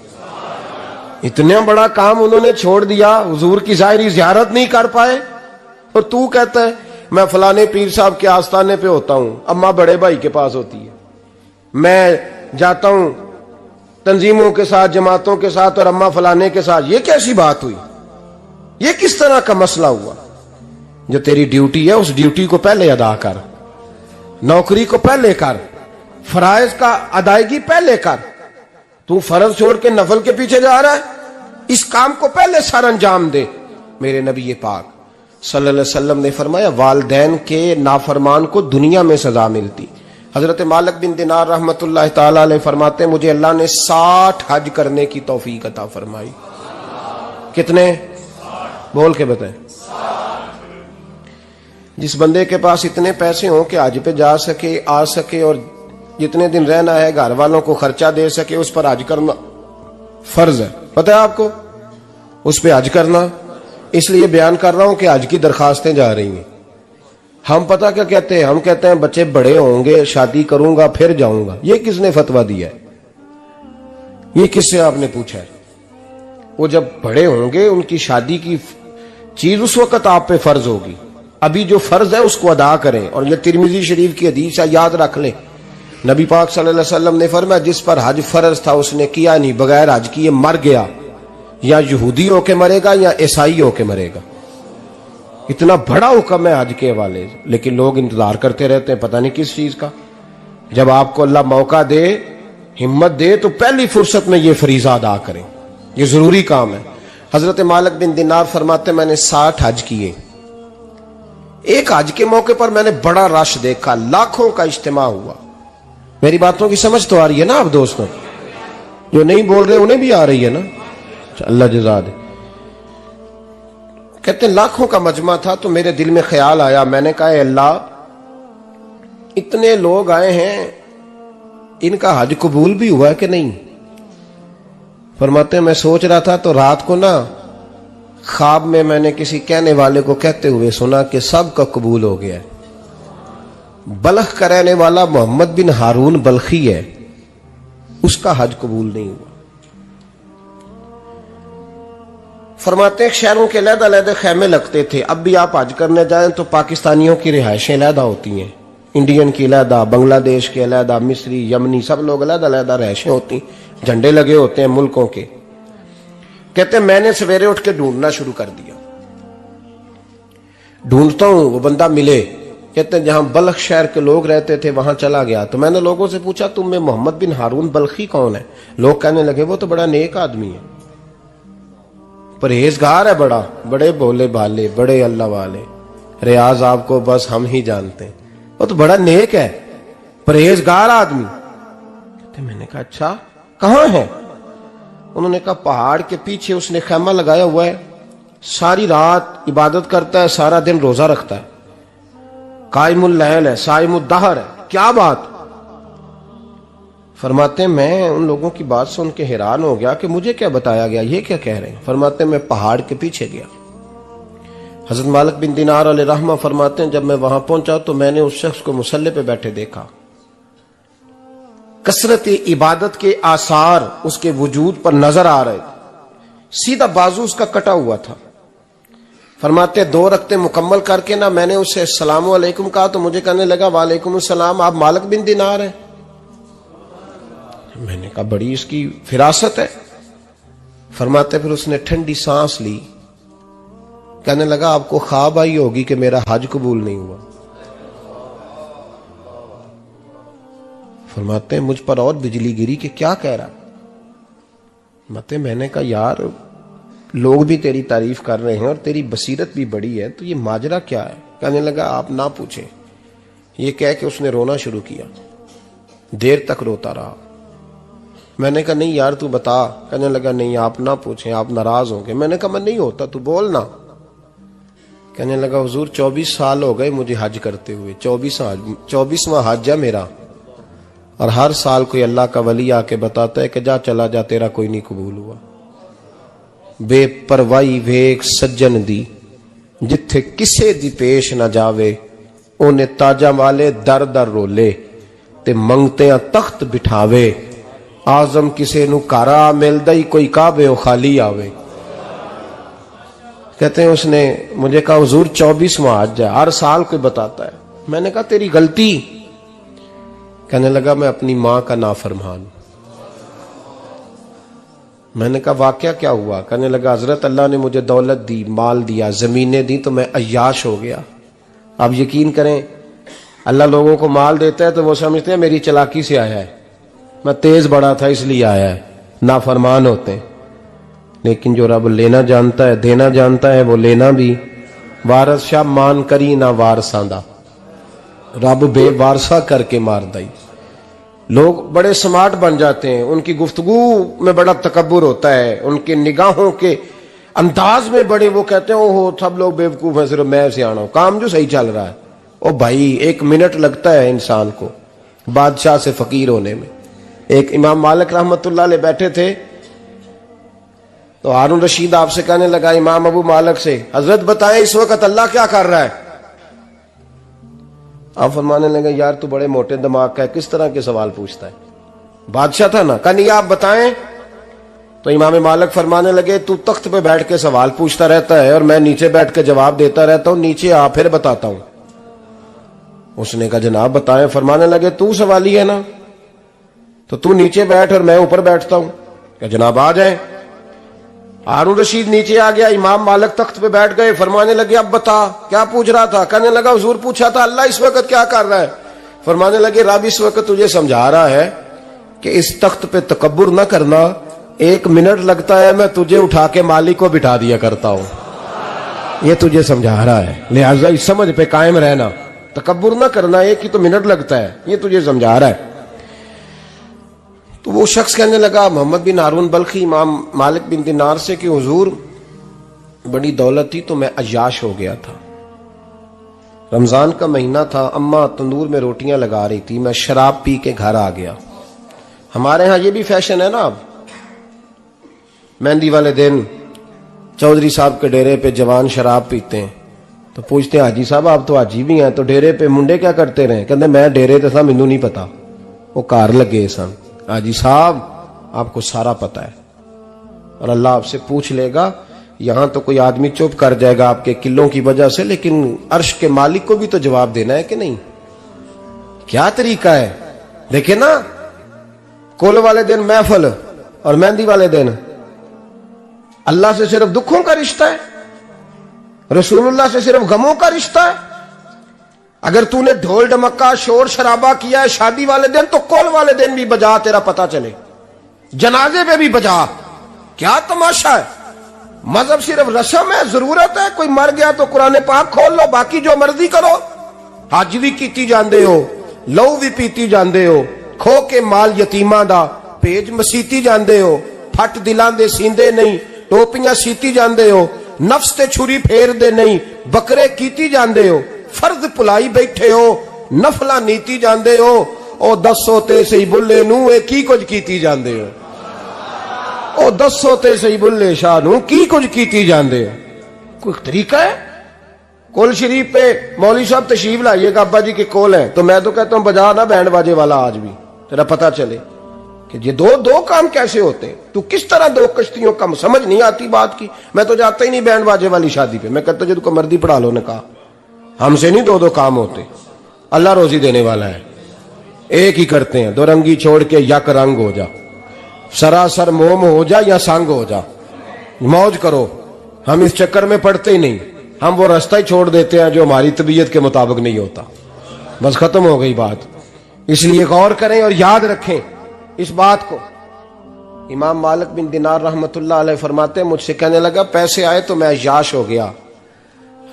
इतना बड़ा काम उन्होंने छोड़ दिया, हुजूर की जाहिरी ज़ियारत नहीं कर पाए, और तू कहता है मैं फलाने पीर साहब के आस्थाने पे होता हूं, अम्मा बड़े भाई के पास होती है, मैं जाता हूं तंजीमों के साथ, जमातों के साथ, और अम्मा फलाने के साथ। ये कैसी बात हुई? ये किस तरह का मसला हुआ? जो तेरी ड्यूटी है उस ड्यूटी को पहले अदा कर, नौकरी को पहले कर, फराइज का अदायगी पहले कर। तू फर्ज छोड़ के नफल के पीछे जा रहा है, इस काम को पहले सर अंजाम दे। मेरे नबी पाक सल्लल्लाहु अलैहि वसल्लम ने फरमाया वालिदैन के नाफरमान को दुनिया में सजा मिलती। हजरत मालिक बिन दिनार रहमतुल्लाह ताला अलैह फरमाते मुझे अल्लाह ने 60 हज करने की तौफीक अता फरमाई। कितने? बोल के बताएं। जिस बंदे के पास इतने पैसे हों कि हज पे जा सके, आ सके, और जितने दिन रहना है घर वालों को खर्चा दे सके, उस पर हज करना फर्ज है। पता है आपको, उस पर हज करना। इसलिए बयान कर रहा हूं कि हज की दरखास्तें जा रही हैं। हम पता क्या कहते हैं? हम कहते हैं बच्चे बड़े होंगे, शादी करूंगा फिर जाऊंगा। ये किसने फतवा दिया है? ये किससे आपने पूछा है? वो जब बड़े होंगे उनकी शादी की चीज उस वक्त आप पे फर्ज होगी। अभी जो फर्ज है उसको अदा करें। और ये तिरमिजी शरीफ की हदीस है, याद रख ले। नबी पाक सल्लल्लाहु अलैहि वसल्लम ने फरमाया जिस पर हज फर्ज था उसने किया नहीं, बगैर हज किए मर गया, या यहूदी होके मरेगा या ईसाई होके मरेगा। इतना बड़ा हुक्म है हज के हवाले, लेकिन लोग इंतजार करते रहते हैं पता नहीं किस चीज का। जब आपको अल्लाह मौका दे, हिम्मत दे, तो पहली फुर्सत में ये फरीजा अदा करें, ये जरूरी काम है। हजरत मालिक बिन दिनार फरमाते मैंने 60 हज किए। एक हज के मौके पर मैंने बड़ा रश देखा, लाखों का इज्तिमा हुआ। मेरी बातों की समझ तो आ रही है ना आप दोस्तों? जो नहीं बोल रहे उन्हें भी आ रही है ना? अल्लाह जज़ा दे। कहते लाखों का मजमा था, तो मेरे दिल में ख्याल आया, मैंने कहा अल्लाह इतने लोग आए हैं, इनका हज कबूल भी हुआ है कि नहीं? फरमाते मैं सोच रहा था तो रात को ना ख्वाब में मैंने किसी कहने वाले को कहते हुए सुना कि सबका कबूल हो गया है। बल्ख का रहने वाला मोहम्मद बिन हारून बल्खी है, उसका हज कबूल नहीं हुआ। फरमाते शहरों के अलग-अलग खैमे लगते थे। अब भी आप हज करने जाएं तो पाकिस्तानियों की रिहायशें अलग होती हैं, इंडियन की अलग, बांग्लादेश के अलग, मिस्री, यमनी, सब लोग अलग-अलग रिहायशें होती, झंडे लगे होते हैं मुल्कों के। कहते मैंने सवेरे उठ के ढूंढना शुरू कर दिया, ढूंढता हूं वो बंदा मिले। कहते जहां बल्ख शहर के लोग रहते थे वहां चला गया, तो मैंने लोगों से पूछा तुम में मोहम्मद बिन हारून बल्खी कौन है? लोग कहने लगे वो तो बड़ा नेक आदमी है, परहेजगार है, बड़ा, बड़े भोले भाले, बड़े अल्लाह वाले, रियाज आपको बस हम ही जानते हैं, वो तो बड़ा नेक है, परहेजगार आदमी। कहते मैंने कहा अच्छा कहां है? उन्होंने कहा पहाड़ के पीछे उसने खैमा लगाया हुआ है, सारी रात इबादत करता है, सारा दिन रोजा रखता है, कायमुल लैल है, साइमुद दहर है। क्या बात? फरमाते हैं मैं उन लोगों की बात सुन के हैरान हो गया कि मुझे क्या बताया गया, ये क्या कह रहे हैं। फरमाते हैं मैं पहाड़ के पीछे गया। हजरत मालिक बिन दिनार अलैहि रहमा फरमाते हैं जब मैं वहां पहुंचा तो मैंने उस शख्स को मुसल्ले पे बैठे देखा। कसरत इबादत के आसार उसके वजूद पर नजर आ रहे थे। सीधा बाजू उसका कटा हुआ था। फरमाते 2 रकते मुकम्मल करके ना मैंने उसे अस्सलाम वालेकुम कहा तो मुझे कहने लगा वालेकुम अस्सलाम, आप मालिक बिन दिनार हैं। मैंने कहा बड़ी इसकी फिरासत है। फरमाते फिर उसने ठंडी सांस ली, कहने लगा आपको ख्वाब आई होगी कि मेरा हज कबूल नहीं हुआ। फरमाते मुझ पर और बिजली गिरी कि क्या कह रहा। फरमाते मैंने कहा यार लोग भी तेरी तारीफ कर रहे हैं और तेरी बसीरत भी बड़ी है, तो ये माजरा क्या है। कहने लगा आप ना पूछें। ये कह के उसने रोना शुरू किया। देर तक रोता रहा। मैंने कहा नहीं यार तू बता। कहने लगा नहीं आप ना पूछें, आप नाराज होंगे। मैंने कहा मैं नहीं होता, तू बोल ना। कहने लगा हुजूर 24 साल हो गए मुझे हज करते हुए, 24वां हज है मेरा, और हर साल कोई अल्लाह का वली आके बताता है कि जा चला जा तेरा कोई नहीं कबूल हुआ। बेपरवाही वेख सज्जन दी जिथे किसे दी पेश ना जावे, ओने ताजा वाले दर दर रोले ते मंगते तख्त बिठावे। आजम किसे नु कारा मिलदा ही कोई काबे ओ खाली आवे। कहते हैं उसने मुझे कहा हुजूर 24वां हज है, हर साल कोई बताता है। मैंने कहा तेरी गलती। कहने लगा मैं अपनी मां का नाफरमान। मैंने कहा वाकया क्या हुआ। कहने लगा हजरत अल्लाह ने मुझे दौलत दी, माल दिया, जमीनें दी, तो मैं अय्याश हो गया। अब यकीन करें अल्लाह लोगों को माल देता है तो वो समझते हैं मेरी चालाकी से आया है, मैं तेज बड़ा था इसलिए आया है। नाफरमान होते हैं। लेकिन जो रब लेना जानता है, देना जानता है, वो लेना भी। वारस शाह मान करी ना वारसां दा, रब बेवारसा करके मार दई। लोग बड़े स्मार्ट बन जाते हैं, उनकी गुफ्तगू में बड़ा तकब्बुर होता है, उनके निगाहों के अंदाज में बड़े, वो कहते हैं ओहो सब लोग बेवकूफ हैं, सिर्फ मैं सियाना हूं, काम जो सही चल रहा है। ओ भाई 1 मिनट लगता है इंसान को बादशाह से फकीर होने में। एक इमाम मालिक रहमतुल्लाह अलैह बैठे थे तो हारून रशीद आपसे कहने लगा इमाम अबू मालिक से, हजरत बताएं इस वक्त अल्लाह क्या कर रहा है। आप फरमाने लगे यार तू बड़े मोटे दिमाग का है, किस तरह के सवाल पूछता है। बादशाह था ना, कहा नहीं आप बताएं। तो इमाम मालिक फरमाने लगे तू तख्त पे बैठ के सवाल पूछता रहता है और मैं नीचे बैठ के जवाब देता रहता हूं, नीचे आ फिर बताता हूं। उसने कहा जनाब बताएं। फरमाने लगे तू सवाली है ना, तो तू नीचे बैठ और मैं ऊपर बैठता हूं। कहा जनाब आ जाए। हारून रशीद नीचे आ गया, इमाम मालिक तख्त पे बैठ गए। फरमाने लगे अब बता क्या पूछ रहा था। कहने लगा हुजूर पूछा था अल्लाह इस वक्त क्या कर रहा है। फरमाने लगे रब इस वक्त तुझे समझा रहा है कि इस तख्त पे तकब्बुर न करना, 1 मिनट लगता है मैं तुझे उठा के मालिक को बिठा दिया करता हूं, ये तुझे समझा रहा है, लिहाजा इस समझ पे कायम रहना, तकब्बुर न करना, 1 ही तो मिनट लगता है, ये तुझे समझा रहा है। तो वो शख्स कहने लगा मोहम्मद बिन हारून बल्खी इमाम मालिक बिन दिनार से कि हुजूर बड़ी दौलत थी तो मैं अय्याश हो गया था। रमजान का महीना था, अम्मा तंदूर में रोटियां लगा रही थी, मैं शराब पी के घर आ गया। हमारे यहां ये भी फैशन है ना, अब मेहंदी वाले दिन चौधरी साहब के डेरे पे जवान शराब पीते हैं तो पूछते हैं हाजी साहब आप तो हाजी भी हैं, तो डेरे पे मुंडे क्या करते रहे। कहते मैं डेरे तो सा मैनू नहीं पता, वो कार लगे सन। हाजी साहब आपको सारा पता है और अल्लाह आपसे पूछ लेगा। यहां तो कोई आदमी चुप कर जाएगा आपके किलों की वजह से, लेकिन अर्श के मालिक को भी तो जवाब देना है कि नहीं। क्या तरीका है देखे ना, कुल वाले दिन महफिल और मेहंदी वाले दिन अल्लाह से सिर्फ दुखों का रिश्ता है, रसूलुल्लाह से सिर्फ गमों का रिश्ता है। अगर तूने ढोल ढमक्का शोर शराबा किया है शादी वाले दिन तो कौल वाले दिन भी बजा, तेरा पता चले, जनाजे पे भी बजा। क्या तमाशा है। मजहब सिर्फ रस्म है, जरूरत है, कोई मर गया तो कुरान पाक खोल लो, बाकी जो मर्जी करो। हज भी कीती जांदे हो, लहू भी पीती जांदे हो, खो के माल यतीमा दा भेज मसीती जांदे हो, फट दिलां दे सींदे नहीं, टोपियां सीती जांदे हो, नफ्स ते छुरी फेर दे नहीं, बकरे कीती जांदे हो, फर्ज भुलाई बैठे हो, नफला नीति जांदे हो, ओ दसो ते सही बुल्ले नू ए की कुछ कीती जांदे हो, ओ दसो ते सही बुल्ले शाह नू की कुछ कीती जांदे हो। कोई तरीका है? कोल शरीफ पे मौलवी साहब तशरीफ लाइएगा, अब्बा जी के कोल है, तो मैं तो कहता हूं बजा ना बैंड बाजे वाला आज भी, तेरा पता चले कि ये दो दो काम कैसे होते हैं। तू किस तरह दो कश्तियों का, समझ नहीं आती बात की। मैं तो जाता ही नहीं बैंड बाजे वाली शादी पे, मैं कहता जो तुमको मर्दी पढ़ा लो ने कहा, हमसे नहीं दो दो काम होते। अल्लाह रोजी देने वाला है, एक ही करते हैं, दो रंगी छोड़ के यक रंग हो जा, सरासर मोम हो जा या संग हो जा, मौज करो। हम इस चक्कर में पड़ते ही नहीं, हम वो रास्ता ही छोड़ देते हैं जो हमारी तबीयत के मुताबिक नहीं होता, बस खत्म हो गई बात। इसलिए गौर करें और याद रखें इस बात को। इमाम मालिक बिन दिनार रहमतुल्लाह अलैह फरमाते हैं, मुझसे कहने लगा पैसे आए तो मैं अय्याश हो गया।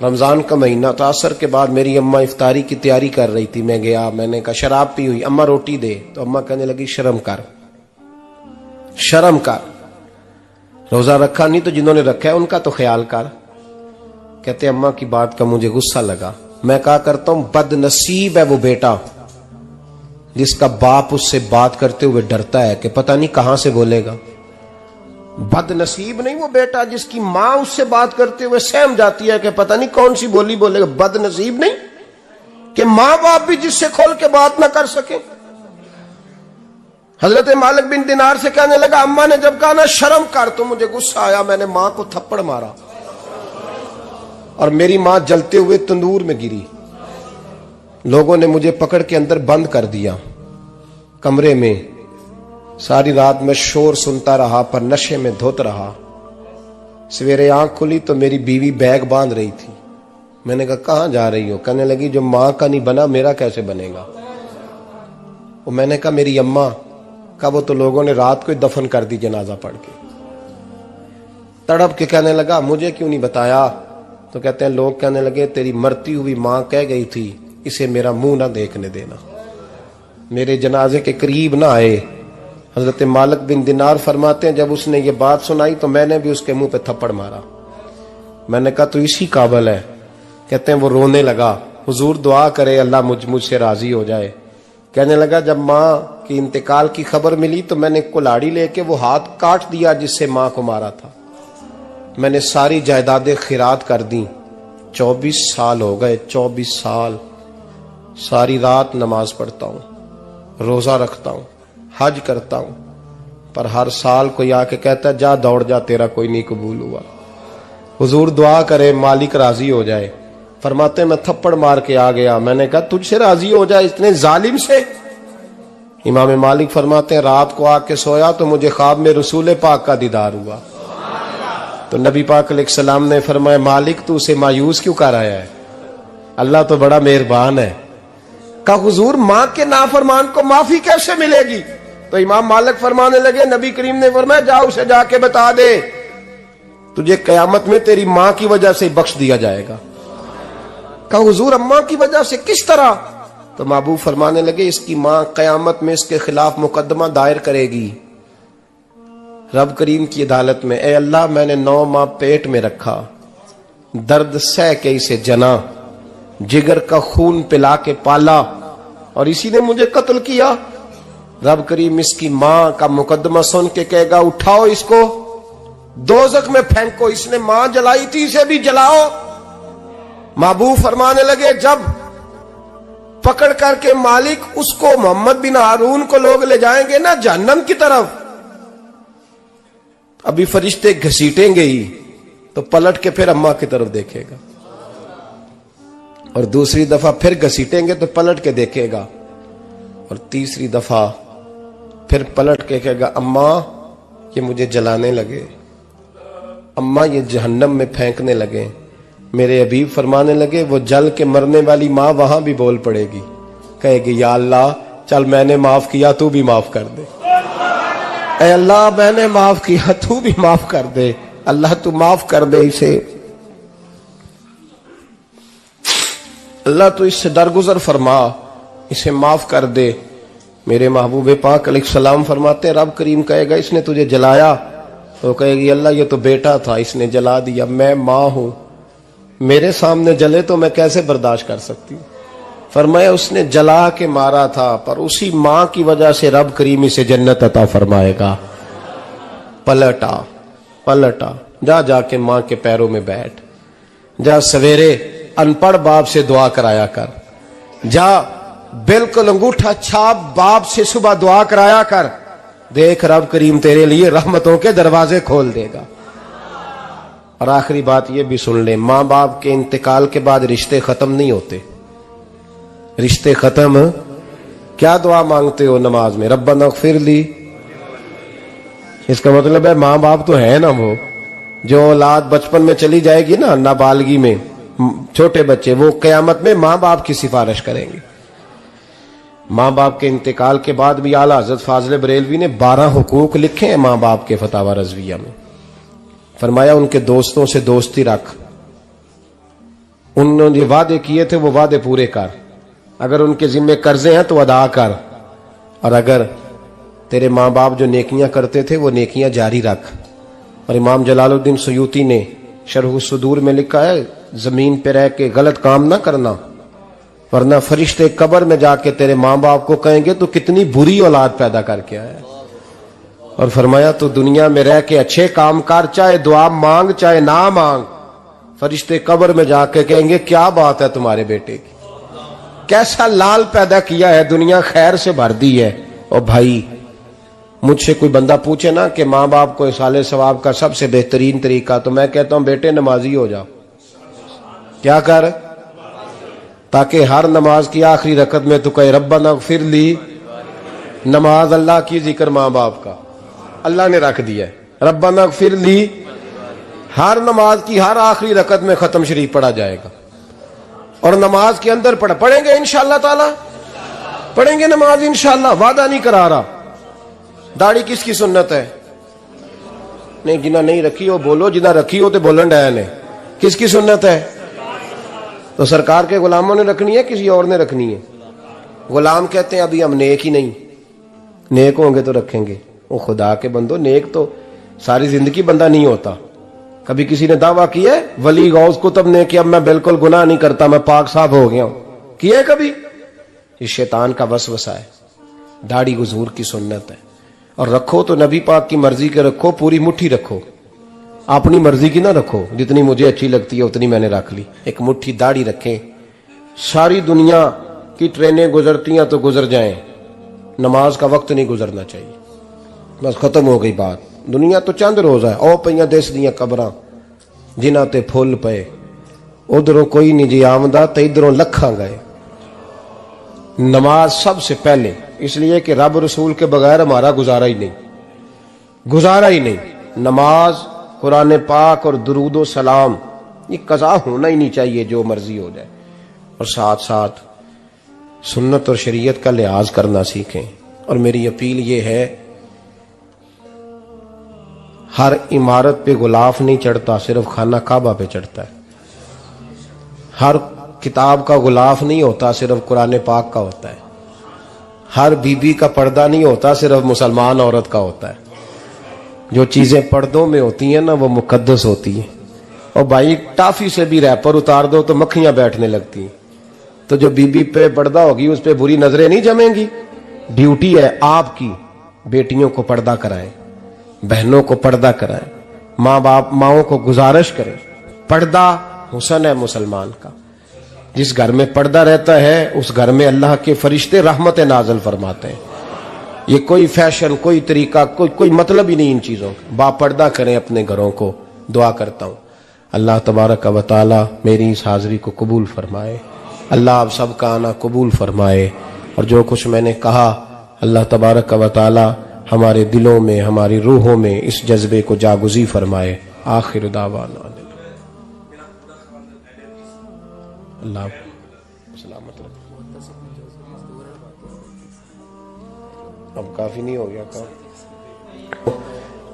रमजान का महीना था, असर के बाद मेरी अम्मा इफ्तारी की तैयारी कर रही थी, मैं गया, मैंने कहा शराब पी हुई, अम्मा रोटी दे, तो अम्मा कहने लगी शर्म कर, शर्म कर, रोजा रखा नहीं तो जिन्होंने रखा है उनका तो ख्याल कर। कहते अम्मा की बात का मुझे गुस्सा लगा। मैं कहा करता हूं बदनसीब है वो बेटा जिसका बाप उससे बात करते हुए डरता है कि पता नहीं कहां से बोलेगा। बदनसीब नहीं वो बेटा जिसकी मां उससे बात करते हुए सहम जाती है कि पता नहीं कौन सी बोली बोलेगा। बदनसीब नहीं कि मां बाप भी जिससे खोल के बात ना कर सके। हजरत मालिक बिन दिनार से कहने लगा, अम्मा ने जब कहा ना शर्म कर, तो मुझे गुस्सा आया, मैंने मां को थप्पड़ मारा और मेरी मां जलते हुए तंदूर में गिरी। लोगों ने मुझे पकड़ के अंदर बंद कर दिया कमरे में। सारी रात मैं शोर सुनता रहा पर नशे में धुत रहा। सवेरे आंख खुली तो मेरी बीवी बैग बांध रही थी। मैंने कहा कहां जा रही हो? कहने लगी जो मां का नहीं बना मेरा कैसे बनेगा। वो मैंने कहा मेरी अम्मा का, वो तो लोगों ने रात को ही दफन कर दी जनाजा पढ़ के। तड़प के कहने लगा मुझे क्यों नहीं बताया? तो कहते हैं लोग कहने लगे तेरी मरती हुई मां कह गई थी इसे मेरा मुंह ना देखने देना, मेरे जनाजे के करीब ना आए। हजरत मालिक बिन दिनार फरमाते हैं जब उसने ये बात सुनाई तो मैंने भी उसके मुंह पे थप्पड़ मारा। मैंने कहा तो इसी काबिल है। कहते हैं वो रोने लगा, हुजूर दुआ करे अल्लाह मुझसे राजी हो जाए। कहने लगा जब मां की इंतकाल की खबर मिली तो मैंने कुल्हाड़ी लेके वो हाथ काट दिया जिससे मां को मारा था। मैंने सारी जायदादें खिरात कर दी। 24 साल हो गए, 24 साल। सारी रात नमाज पढ़ता हूं, रोजा रखता हूं, हज करता हूं, पर हर साल कोई आके कहता है जा दौड़ जा तेरा कोई नहीं कबूल हुआ। हुजूर दुआ करे मालिक राजी हो जाए। फरमाते मैं थप्पड़ मार के आ गया। मैंने कहा तुझसे राजी हो जाए इतने जालिम से? इमाम मालिक फरमाते हैं रात को आके सोया तो मुझे ख्वाब में रसूल पाक का दीदार हुआ। तो नबी पाक अलैहिस्सलाम ने फरमाया मालिक तू उसे मायूस क्यों कर आया है? अल्लाह तो बड़ा मेहरबान है। का हुजूर मां के नाफरमान को माफी कैसे मिलेगी? तो इमाम मालिक फरमाने लगे नबी करीम ने फरमाया जा उसे जाके बता दे तुझे कयामत में तेरी मां की वजह से बख्श दिया जाएगा। का हुजूर अम्मा की वजह से किस तरह? तो महबूब फरमाने लगे इसकी मां कयामत में इसके खिलाफ मुकदमा दायर करेगी रब करीम की अदालत में। ए अल्लाह मैंने 9 माह पेट में रखा, दर्द सह के इसे जना, जिगर का खून पिला के पाला और इसी ने मुझे कत्ल किया। रब करीम इसकी मां का मुकदमा सुन के कहेगा उठाओ इसको दोजख में फेंको, इसने मां जलाई थी इसे भी जलाओ। महबूब फरमाने लगे जब पकड़ करके मालिक उसको मोहम्मद बिन हारून को लोग ले जाएंगे ना जहन्नम की तरफ, अभी फरिश्ते घसीटेंगे ही तो पलट के फिर अम्मा की तरफ देखेगा और दूसरी दफा फिर घसीटेंगे तो पलट के देखेगा और तीसरी दफा फिर पलट के कहेगा अम्मा ये मुझे जलाने लगे, अम्मा ये जहन्नम में फेंकने लगे। मेरे हबीब फरमाने लगे वो जल के मरने वाली मां वहां भी बोल पड़ेगी, कहेगी या अल्लाह चल मैंने माफ किया तू भी माफ कर दे। ऐ अल्लाह मैंने माफ किया तू भी माफ कर दे, अल्लाह तू माफ कर दे इसे, अल्लाह तू इससे दरगुजर फरमा, इसे माफ कर दे। मेरे महबूब पाक अलैहिस्सलाम फरमाते रब करीम कहेगा इसने तुझे जलाया, तो कहेगी अल्लाह ये तो बेटा था इसने जला दिया, मैं मां हूं, मेरे सामने जले तो मैं कैसे बर्दाश्त कर सकती हूं। फरमाया उसने जला के मारा था, पर उसी मां की वजह से रब करीम इसे जन्नत अता फरमाएगा। पलटा पलटा, जा जाके मां के पैरों में बैठ, जा सवेरे अनपढ़ बाप से दुआ कराया कर, जा बिल्कुल अंगूठा छाप बाप से सुबह दुआ कराया कर, देख रब करीम तेरे लिए रहमतों के दरवाजे खोल देगा। और आखिरी बात ये भी सुन ले, मां बाप के इंतकाल के बाद रिश्ते खत्म नहीं होते। रिश्ते खत्म, क्या दुआ मांगते हो नमाज में? रब्बना इग़फिर ली। इसका मतलब है मां बाप तो है ना, वो जो औलाद बचपन में चली जाएगी ना, नाबालगी में, छोटे बच्चे, वो क़यामत में मां बाप की सिफारिश करेंगे। मां बाप के इंतकाल के बाद भी आला हज़रत फाज़िल बरेलवी ने 12 हुकूक लिखे हैं मां बाप के फतावा रज़विया में। फरमाया उनके दोस्तों से दोस्ती रख, उन्होंने जो वादे किए थे वो वादे पूरे कर, अगर उनके जिम्मे कर्जे हैं तो अदा कर, और अगर तेरे मां बाप जो नेकियां करते थे वो नेकियां जारी रख। और इमाम जलालुद्दीन सुयूती ने शरह सुदूर में लिखा है, जमीन पे रह के गलत काम ना करना, वरना फरिश्ते कब्र में जाके तेरे मां बाप को कहेंगे तो कितनी बुरी औलाद पैदा करके आया। और फरमाया तो दुनिया में रह के अच्छे काम कर, चाहे दुआ मांग चाहे ना मांग, फरिश्ते कब्र में जाके कहेंगे क्या बात है तुम्हारे बेटे की, कैसा लाल पैदा किया है, दुनिया खैर से भर दी है। और भाई मुझसे कोई बंदा पूछे ना कि माँ बाप को इसाले सवाब का सबसे बेहतरीन तरीका, तो मैं कहता हूं बेटे नमाजी हो जाओ। क्या कर, ताकि हर नमाज की आखिरी रकत में तू कहे रब्बना इग़फिर ली। नमाज अल्लाह की, जिक्र माँ बाप का अल्लाह ने रख दिया है, रब्बना इग़फिर ली हर नमाज की हर आखिरी रकत में खत्म शरीफ पढ़ा जाएगा। और नमाज के अंदर पढ़ेंगे इंशाअल्लाह ताला, पढ़ेंगे नमाज इंशाअल्लाह, वादा नहीं करा रहा। दाढ़ी किसकी सुन्नत है? नहीं, जिन्ना नहीं रखी हो बोलो, जिन्ना रखी हो तो बोलन डाया ने। किसकी सुन्नत है? तो सरकार के गुलामों ने रखनी है, किसी और ने रखनी है? गुलाम कहते हैं अभी हम नेक ही नहीं, नेक होंगे तो रखेंगे। वो खुदा के बंदो, नेक तो सारी जिंदगी बंदा नहीं होता। कभी किसी ने दावा किया है वली गौस कुतुब ने कि अब मैं बिल्कुल गुनाह नहीं करता, मैं पाक साफ हो गया हूं? किया है कभी? ये शैतान का वसवसा है। दाढ़ी हुजूर की सुन्नत है, और रखो तो नबी पाक की मर्जी के रखो, पूरी मुट्ठी रखो, अपनी मर्जी की ना रखो। जितनी मुझे अच्छी लगती है उतनी मैंने रख ली। एक मुट्ठी दाढ़ी रखें, सारी दुनिया की ट्रेनें गुजरती हैं तो गुजर जाएं, नमाज का वक्त नहीं गुजरना चाहिए। बस खत्म हो गई बात। दुनिया तो चंद रोज है, ओ पईयां देश दियां कबरां जिन्हां ते फुल पे, उधरों कोई नहीं जी आमदा ते इधरों लखां गए। नमाज सबसे पहले, इसलिए कि रब रसूल के बगैर हमारा गुजारा ही नहीं, गुजारा ही नहीं। नमाज, कुरान पाक और दुरूद सलाम, ये कज़ा होना ही नहीं चाहिए, जो मर्जी हो जाए। और साथ साथ सुन्नत और शरीयत का लिहाज करना सीखें। और मेरी अपील ये है, हर इमारत पे गुलाफ नहीं चढ़ता, सिर्फ खाना काबा पे चढ़ता है। हर किताब का गुलाफ नहीं होता, सिर्फ कुरान पाक का होता है। हर बीबी का पर्दा नहीं होता, सिर्फ मुसलमान औरत का होता है। जो चीजें पर्दों में होती हैं ना, वो मुकद्दस होती हैं। और भाई टाफी से भी रैपर उतार दो तो मक्खियां बैठने लगती हैं। तो जो बीबी पे पर्दा होगी उस पे बुरी नजरें नहीं जमेंगी। ड्यूटी है आपकी, बेटियों को पर्दा कराएं, बहनों को पर्दा कराएं, माँ बाप माओं को गुजारिश करें। पर्दा हुस्न है मुसलमान का। जिस घर में पर्दा रहता है उस घर में अल्लाह के फरिश्ते रहमत नाज़िल फरमाते हैं। ये कोई फैशन, कोई तरीका, कोई मतलब ही नहीं इन चीजों का। बापर्दा करें अपने घरों को। दुआ करता हूँ अल्लाह तबारक व तआला मेरी इस हाजिरी को कबूल फरमाए। अल्लाह आप सबका आना कबूल फरमाए। और जो कुछ मैंने कहा अल्लाह तबारक व तआला हमारे दिलों में, हमारी रूहों में इस जज्बे को जागुज़ी फरमाए। आखिर दावाना अल्लाह सलामत। अब काफी नहीं हो गया काम?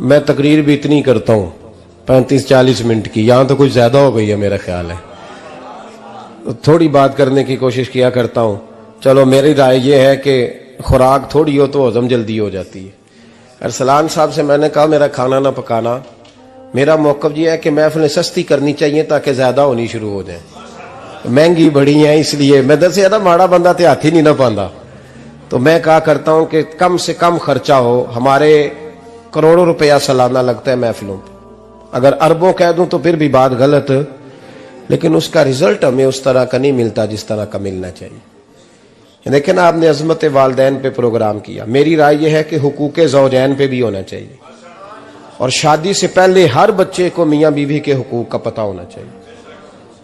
मैं तकरीर भी इतनी करता हूँ 35-40 मिनट की, यहां तो कुछ ज्यादा हो गई है मेरा ख्याल है। तो थोड़ी बात करने की कोशिश किया करता हूँ। चलो मेरी राय ये है कि खुराक थोड़ी हो तो हजम जल्दी हो जाती है। अरसलान साहब से मैंने कहा मेरा खाना ना पकाना, मेरा मौक़िफ़ ये है कि महफ़िलें सस्ती करनी चाहिए ताकि ज्यादा होनी शुरू हो जाए। महंगी बड़ी है, इसलिए मैं दसिया था माड़ा बंदा ते हाथ ही नहीं ना पाता। तो मैं कहा करता हूं कि कम से कम खर्चा हो। हमारे करोड़ों रुपया सालाना लगता है महफिलों पर, अगर अरबों कह दूं तो फिर भी बात गलत, लेकिन उसका रिजल्ट हमें उस तरह का नहीं मिलता जिस तरह का मिलना चाहिए। देखें ना, आपने अजमत वालदैन पे प्रोग्राम किया, मेरी राय यह है कि हुकूक ज़ौजैन पे भी होना चाहिए, और शादी से पहले हर बच्चे को मियाँ बीवी के हुकूक का पता होना चाहिए।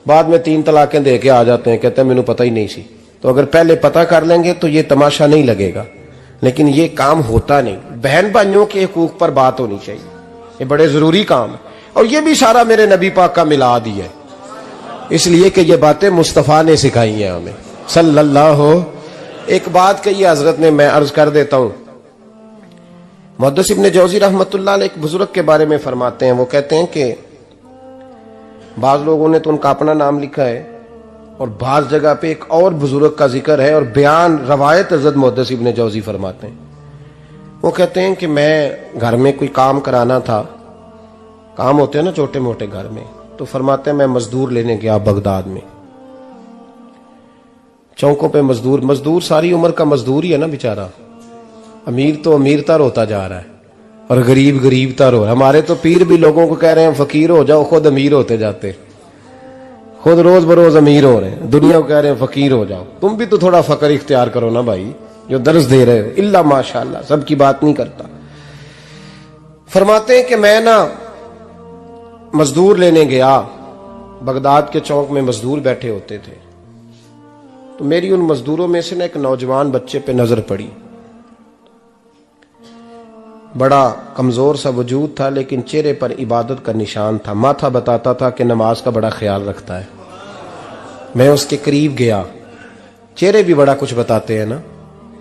बाद में 3 तलाकें दे के आ जाते हैं, कहते हैं मैंने पता ही नहीं सी। तो अगर पहले पता कर लेंगे तो ये तमाशा नहीं लगेगा, लेकिन ये काम होता नहीं। बहन भाइयों के हुकूक पर बात होनी चाहिए, ये बड़े जरूरी काम है। और ये भी सारा मेरे नबी पाक का मिलाद ही है, इसलिए कि ये बातें मुस्तफ़ा ने सिखाई हैं हमें सल्लल्लाहु। एक बात कही हजरत ने, मैं अर्ज कर देता हूं। मुहद्दिस इब्न जौजी रहमतुल्लाह अलैह एक बुजुर्ग के बारे में फरमाते हैं, वो कहते हैं कि बाज लोगों ने तो उनका अपना नाम लिखा है और बाज जगह पे एक और बुजुर्ग का जिक्र है, और बयान रवायत हजरत मुहद्दिस इब्न जौजी फरमाते हैं। वो कहते हैं कि मैं घर में कोई काम कराना था, काम होते हैं ना छोटे मोटे घर में, तो फरमाते हैं मैं मजदूर लेने गया बगदाद में। चौकों पे मजदूर सारी उम्र का मजदूर ही है ना बेचारा। अमीर तो अमीरतर होता जा रहा है और गरीब गरीबतर हो रहा है। हमारे तो पीर भी लोगों को कह रहे हैं फकीर हो जाओ, खुद अमीर होते जाते, खुद रोज बरोज अमीर हो रहे हैं, दुनिया को कह रहे हैं फकीर हो जाओ। तुम भी तो थोड़ा फकर इख्तियार करो ना भाई, जो दर्ज दे रहे हो। इल्ला माशाअल्लाह, सबकी बात नहीं करता। फरमाते हैं कि मैं ना मजदूर लेने गया, बगदाद के चौक में मजदूर बैठे होते थे, तो मेरी उन मजदूरों में से ना एक नौजवान बच्चे पे नजर पड़ी। बड़ा कमजोर सा वजूद था, लेकिन चेहरे पर इबादत का निशान था। माथा बताता था कि नमाज का बड़ा ख्याल रखता है। मैं उसके करीब गया, चेहरे भी बड़ा कुछ बताते हैं ना,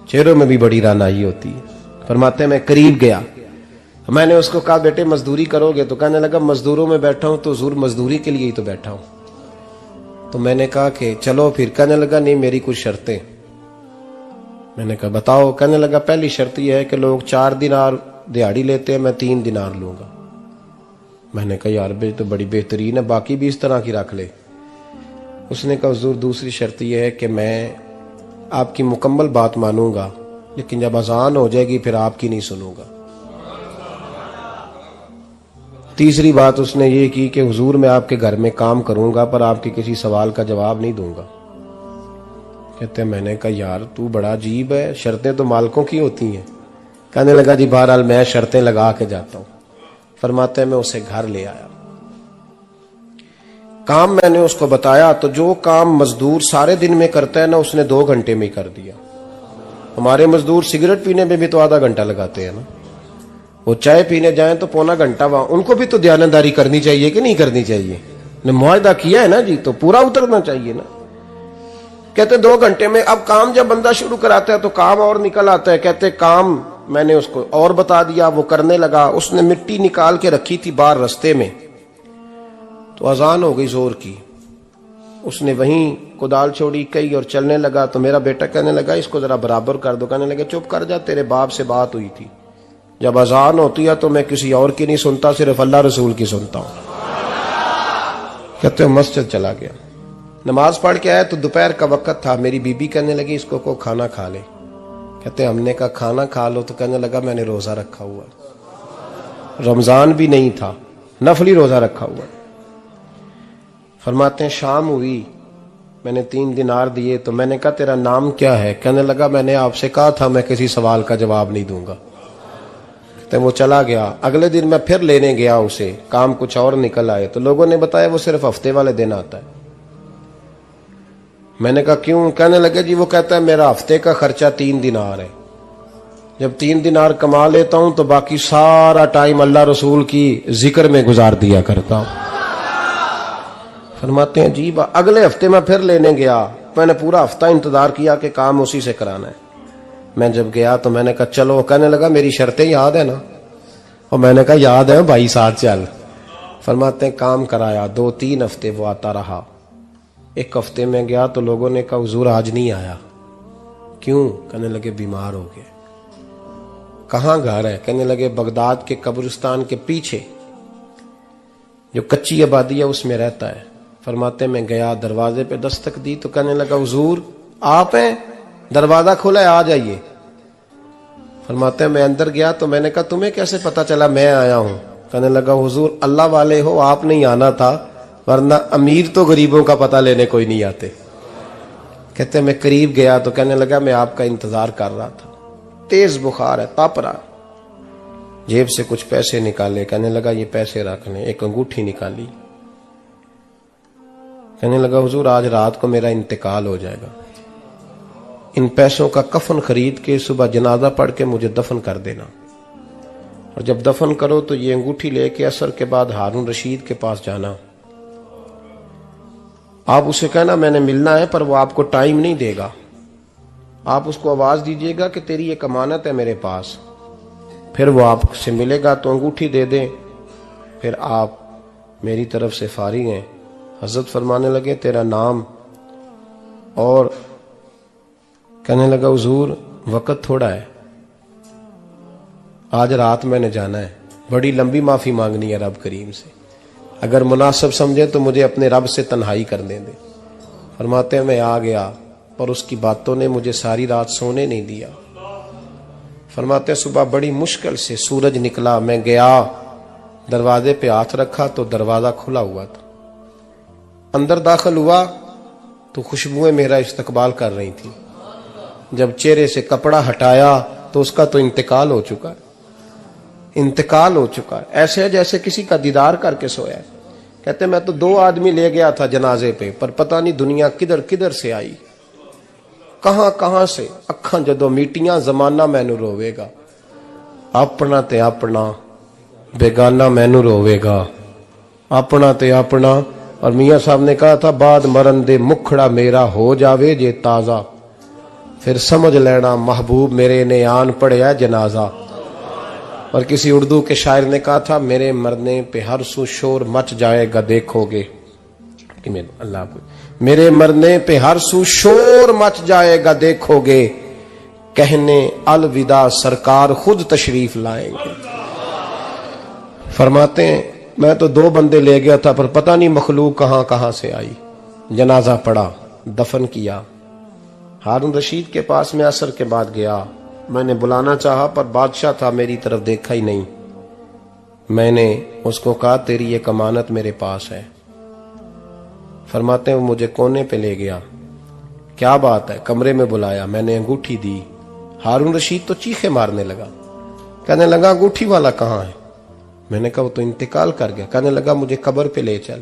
चेहरों में भी बड़ी रानाई होती है। फरमाते हैं मैं करीब गया, मैंने उसको कहा बेटे मजदूरी करोगे? तो कहने लगा मजदूरों में बैठा हूं तो हुजूर मजदूरी के लिए ही तो बैठा हूं। तो मैंने कहा कि चलो फिर। कहने लगा नहीं मेरी कुछ शर्तें। मैंने कहा बताओ? कहने लगा पहली शर्त यह है कि लोग 4 दिनार दिहाड़ी लेते हैं, मैं 3 दिनार लूंगा। मैंने कहा यार बे तो बड़ी बेहतरीन है, बाकी भी इस तरह की रख ले। उसने कहा हुजूर दूसरी शर्त यह है कि मैं आपकी मुकम्मल बात मानूंगा, लेकिन जब अजान हो जाएगी फिर आपकी नहीं सुनूंगा। तीसरी बात उसने ये की कि हुजूर मैं आपके घर में काम करूंगा पर आपके किसी सवाल का जवाब नहीं दूंगा। कहते हैं मैंने कहा यार तू बड़ा अजीब है, शर्तें तो मालिकों की होती हैं। कहने लगा जी बहरहाल मैं शर्तें लगा के जाता हूं। फरमाते हैं मैं उसे घर ले आया, काम मैंने उसको बताया, तो जो काम मजदूर सारे दिन में करता है ना उसने 2 घंटे में कर दिया। हमारे मजदूर सिगरेट पीने में भी तो आधा घंटा लगाते हैं ना, वो चाय पीने जाएं तो पौना घंटा वहां। उनको भी तो दयानतदारी करनी चाहिए कि नहीं करनी चाहिए? ने मुआहदा किया है ना जी, तो पूरा उतरना चाहिए ना। कहते 2 घंटे में। अब काम जब बंदा शुरू कराता है तो काम और निकल आता है। कहते काम मैंने उसको और बता दिया, वो करने लगा। उसने मिट्टी निकाल के रखी थी बाहर रास्ते में, तो अजान हो गई जोर की। उसने वहीं कुदाल छोड़ी कई और चलने लगा। तो मेरा बेटा कहने लगा इसको जरा बराबर कर दो। कहने लगा चुप कर जा, तेरे बाप से बात हुई थी, जब अजान होती है तो मैं किसी और की नहीं सुनता, सिर्फ अल्लाह रसूल की सुनता हूं। कहते मस्जिद चला गया, नमाज पढ़ के आया तो दोपहर का वक्त था। मेरी बीबी कहने लगी इसको को खाना खा ले। कहते हमने कहा खाना खा लो, तो कहने लगा मैंने रोजा रखा हुआ, रमजान भी नहीं था, नफली रोजा रखा हुआ। फरमाते हैं शाम हुई, मैंने 3 दिनार दिए, तो मैंने कहा तेरा नाम क्या है? कहने लगा मैंने आपसे कहा था मैं किसी सवाल का जवाब नहीं दूंगा। तो वो चला गया। अगले दिन मैं फिर लेने गया उसे, काम कुछ और निकल आए, तो लोगों ने बताया वो सिर्फ हफ्ते वाले दिन आता है। मैंने कहा क्यों? कहने लगे जी वो कहता है मेरा हफ्ते का खर्चा 3 दिनार है, जब 3 दिनार कमा लेता हूं तो बाकी सारा टाइम अल्लाह रसूल की जिक्र में गुजार दिया करता हूं। फरमाते हैं अजीब। अगले हफ्ते मैं फिर लेने गया, मैंने पूरा हफ्ता इंतजार किया कि काम उसी से कराना है। मैं जब गया तो मैंने कहा चलो। कहने लगा मेरी शर्तें याद है ना? और मैंने कहा याद है भाई, साथ चल। फरमाते हैं काम कराया, 2-3 हफ्ते वो आता रहा। एक हफ्ते में गया तो लोगों ने कहा हुजूर आज नहीं आया। क्यों? कहने लगे बीमार हो गए। कहां घर है? कहने लगे बगदाद के कब्रिस्तान के पीछे जो कच्ची आबादी है उसमें रहता है। फरमाते मैं गया, दरवाजे पे दस्तक दी तो कहने लगा हुजूर आप हैं? दरवाजा खुला है, आ जाइए। फरमाते मैं अंदर गया तो मैंने कहा तुम्हें कैसे पता चला मैं आया हूं? कहने लगा हुजूर अल्लाह वाले हो, आप नहीं आना था, वरना अमीर तो गरीबों का पता लेने कोई नहीं आते। कहते मैं करीब गया तो कहने लगा मैं आपका इंतजार कर रहा था, तेज बुखार है, ताप रहा। जेब से कुछ पैसे निकाले, कहने लगा ये पैसे रख लें। एक अंगूठी निकाली, कहने लगा हुजूर आज रात को मेरा इंतकाल हो जाएगा, इन पैसों का कफन खरीद के सुबह जनाजा पढ़ के मुझे दफन कर देना, और जब दफन करो तो ये अंगूठी लेके असर के बाद हारून रशीद के पास जाना, आप उसे कहना मैंने मिलना है पर वो आपको टाइम नहीं देगा, आप उसको आवाज दीजिएगा कि तेरी एक अमानत है मेरे पास, फिर वो आपसे मिलेगा तो अंगूठी दे दें, फिर आप मेरी तरफ से फारिग हैं। हजरत फरमाने लगे तेरा नाम? और कहने लगा हुजूर वक्त थोड़ा है, आज रात मैंने जाना है, बड़ी लंबी माफी मांगनी है रब करीम से, अगर मुनासिब समझे तो मुझे अपने रब से तन्हाई करने दे। फरमाते हैं मैं आ गया पर उसकी बातों ने मुझे सारी रात सोने नहीं दिया। फरमाते हैं सुबह बड़ी मुश्किल से सूरज निकला, मैं गया दरवाजे पे हाथ रखा तो दरवाजा खुला हुआ था, अंदर दाखिल हुआ तो खुशबुएं मेरा इस्तकबाल कर रही थी। जब चेहरे से कपड़ा हटाया तो उसका तो इंतकाल हो चुका है, इंतकाल हो चुका है, ऐसे जैसे किसी का दीदार करके सोया है। कहते मैं तो 2 आदमी ले गया था जनाजे पे, पर पता नहीं दुनिया किधर किधर से आई, कहां कहां से। अखा जदों मीटियां जमाना मैनू रोवेगा, अपना ते अपना बेगाना मैनू रोवेगा, अपना ते अपना। और मियां साहब ने कहा था बाद मरन दे मुखड़ा मेरा हो जावे जे ताजा, फिर समझ लेना महबूब मेरे ने आन पड़िया जनाजा। और किसी उर्दू के शायर ने कहा था मेरे मरने पे हर सू शोर मच जाएगा देखोगे, अल्लाह मेरे मरने पे हर सू शोर मच जाएगा देखोगे, कहने अलविदा सरकार खुद तशरीफ लाएंगे। फरमाते हैं मैं तो 2 बंदे ले गया था पर पता नहीं मखलूक कहां कहां से आई। जनाजा पड़ा, दफन किया। हारून रशीद के पास में असर के बाद गया, मैंने बुलाना चाहा पर बादशाह था, मेरी तरफ देखा ही नहीं। मैंने उसको कहा तेरी एक अमानत मेरे पास है। फरमाते हैं वो मुझे कोने पे ले गया, क्या बात है, कमरे में बुलाया, मैंने अंगूठी दी। हारून रशीद तो चीखे मारने लगा, कहने लगा अंगूठी वाला कहाँ है? मैंने कहा वो तो इंतकाल कर गया। कहने लगा मुझे कब्र पे ले चल।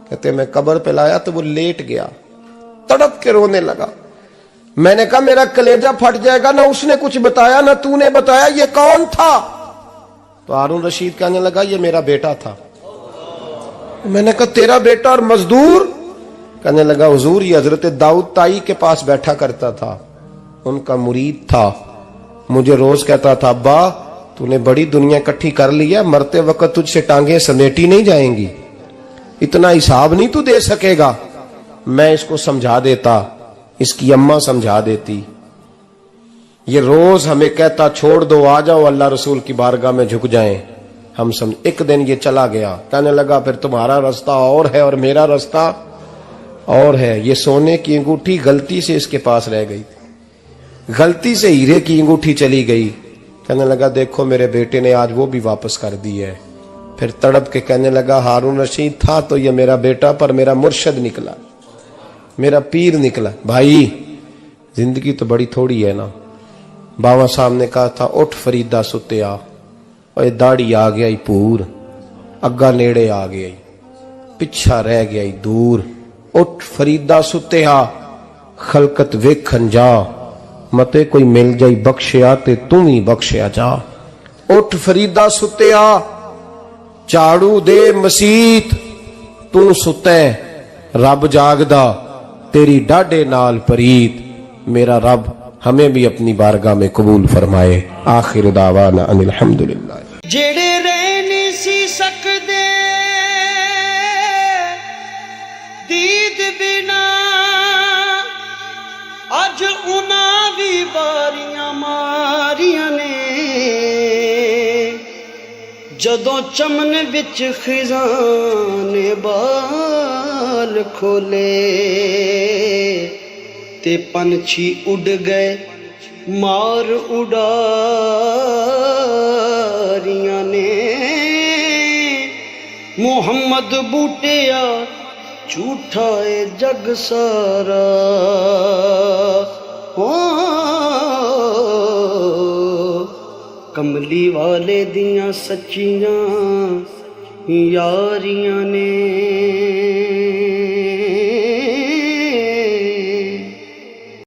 कहते मैं कब्र पे लाया तो वो लेट गया, तड़प के रोने लगा। मैंने कहा मेरा कलेजा फट जाएगा, ना उसने कुछ बताया ना तूने बताया, ये कौन था? तो हारून रशीद कहने लगा ये मेरा बेटा था। मैंने कहा तेरा बेटा और मजदूर? कहने लगा हुजूर ये हजरत दाऊद ताई के पास बैठा करता था, उनका मुरीद था, मुझे रोज कहता था अब्बा तूने बड़ी दुनिया इकट्ठी कर ली है, मरते वक्त तुझसे टांगे समेटी नहीं जाएंगी, इतना हिसाब नहीं तू दे सकेगा। मैं इसको समझा देता, इसकी अम्मा समझा देती। ये रोज हमें कहता छोड़ दो आ जाओ अल्लाह रसूल की बारगाह में झुक जाएं, हम समझ। एक दिन ये चला गया, कहने लगा फिर तुम्हारा रास्ता और है और मेरा रास्ता और है। ये सोने की अंगूठी गलती से इसके पास रह गई थी, गलती से हीरे की अंगूठी चली गई। कहने लगा देखो मेरे बेटे ने आज वो भी वापस कर दी है। फिर तड़प के कहने लगा हारून रशीद था तो ये मेरा बेटा, पर मेरा मुर्शद निकला, मेरा पीर निकला। भाई जिंदगी तो बड़ी थोड़ी है ना। बाबा साहब ने कहा था उठ फरीदा सुत्या, और दाढ़ी आ गया ही पूर, अग्गा नेड़े आ गया ही, पिछा रह गया ही दूर। उठ फरीदा सुत्या खलकत वेखन जा, मते कोई मिल जाई बख्शिया ते तू ही बख्शिया जा। उठ फरीदा सुत्या झाड़ू दे मसीत, तू सुते रब जागदा तेरी डाडे नाल परीत। मेरा रब हमें भी अपनी बारगाह में कबूल फरमाए। आखिर दावाना अनिल हम्दुलिल्लाह। जेड़े रह नहीं सी सकदे दीद बिना, अज उन्हां भी बारियां मारियां ने। जदों चमन विच खिजाने बारियां खोले ते पंछी उड़ गए मार उड़ारियां ने। मुहम्मद बूटिया झूठा है जग सारा, ओ कमली वाले दियां सच्चियां यारियां ने।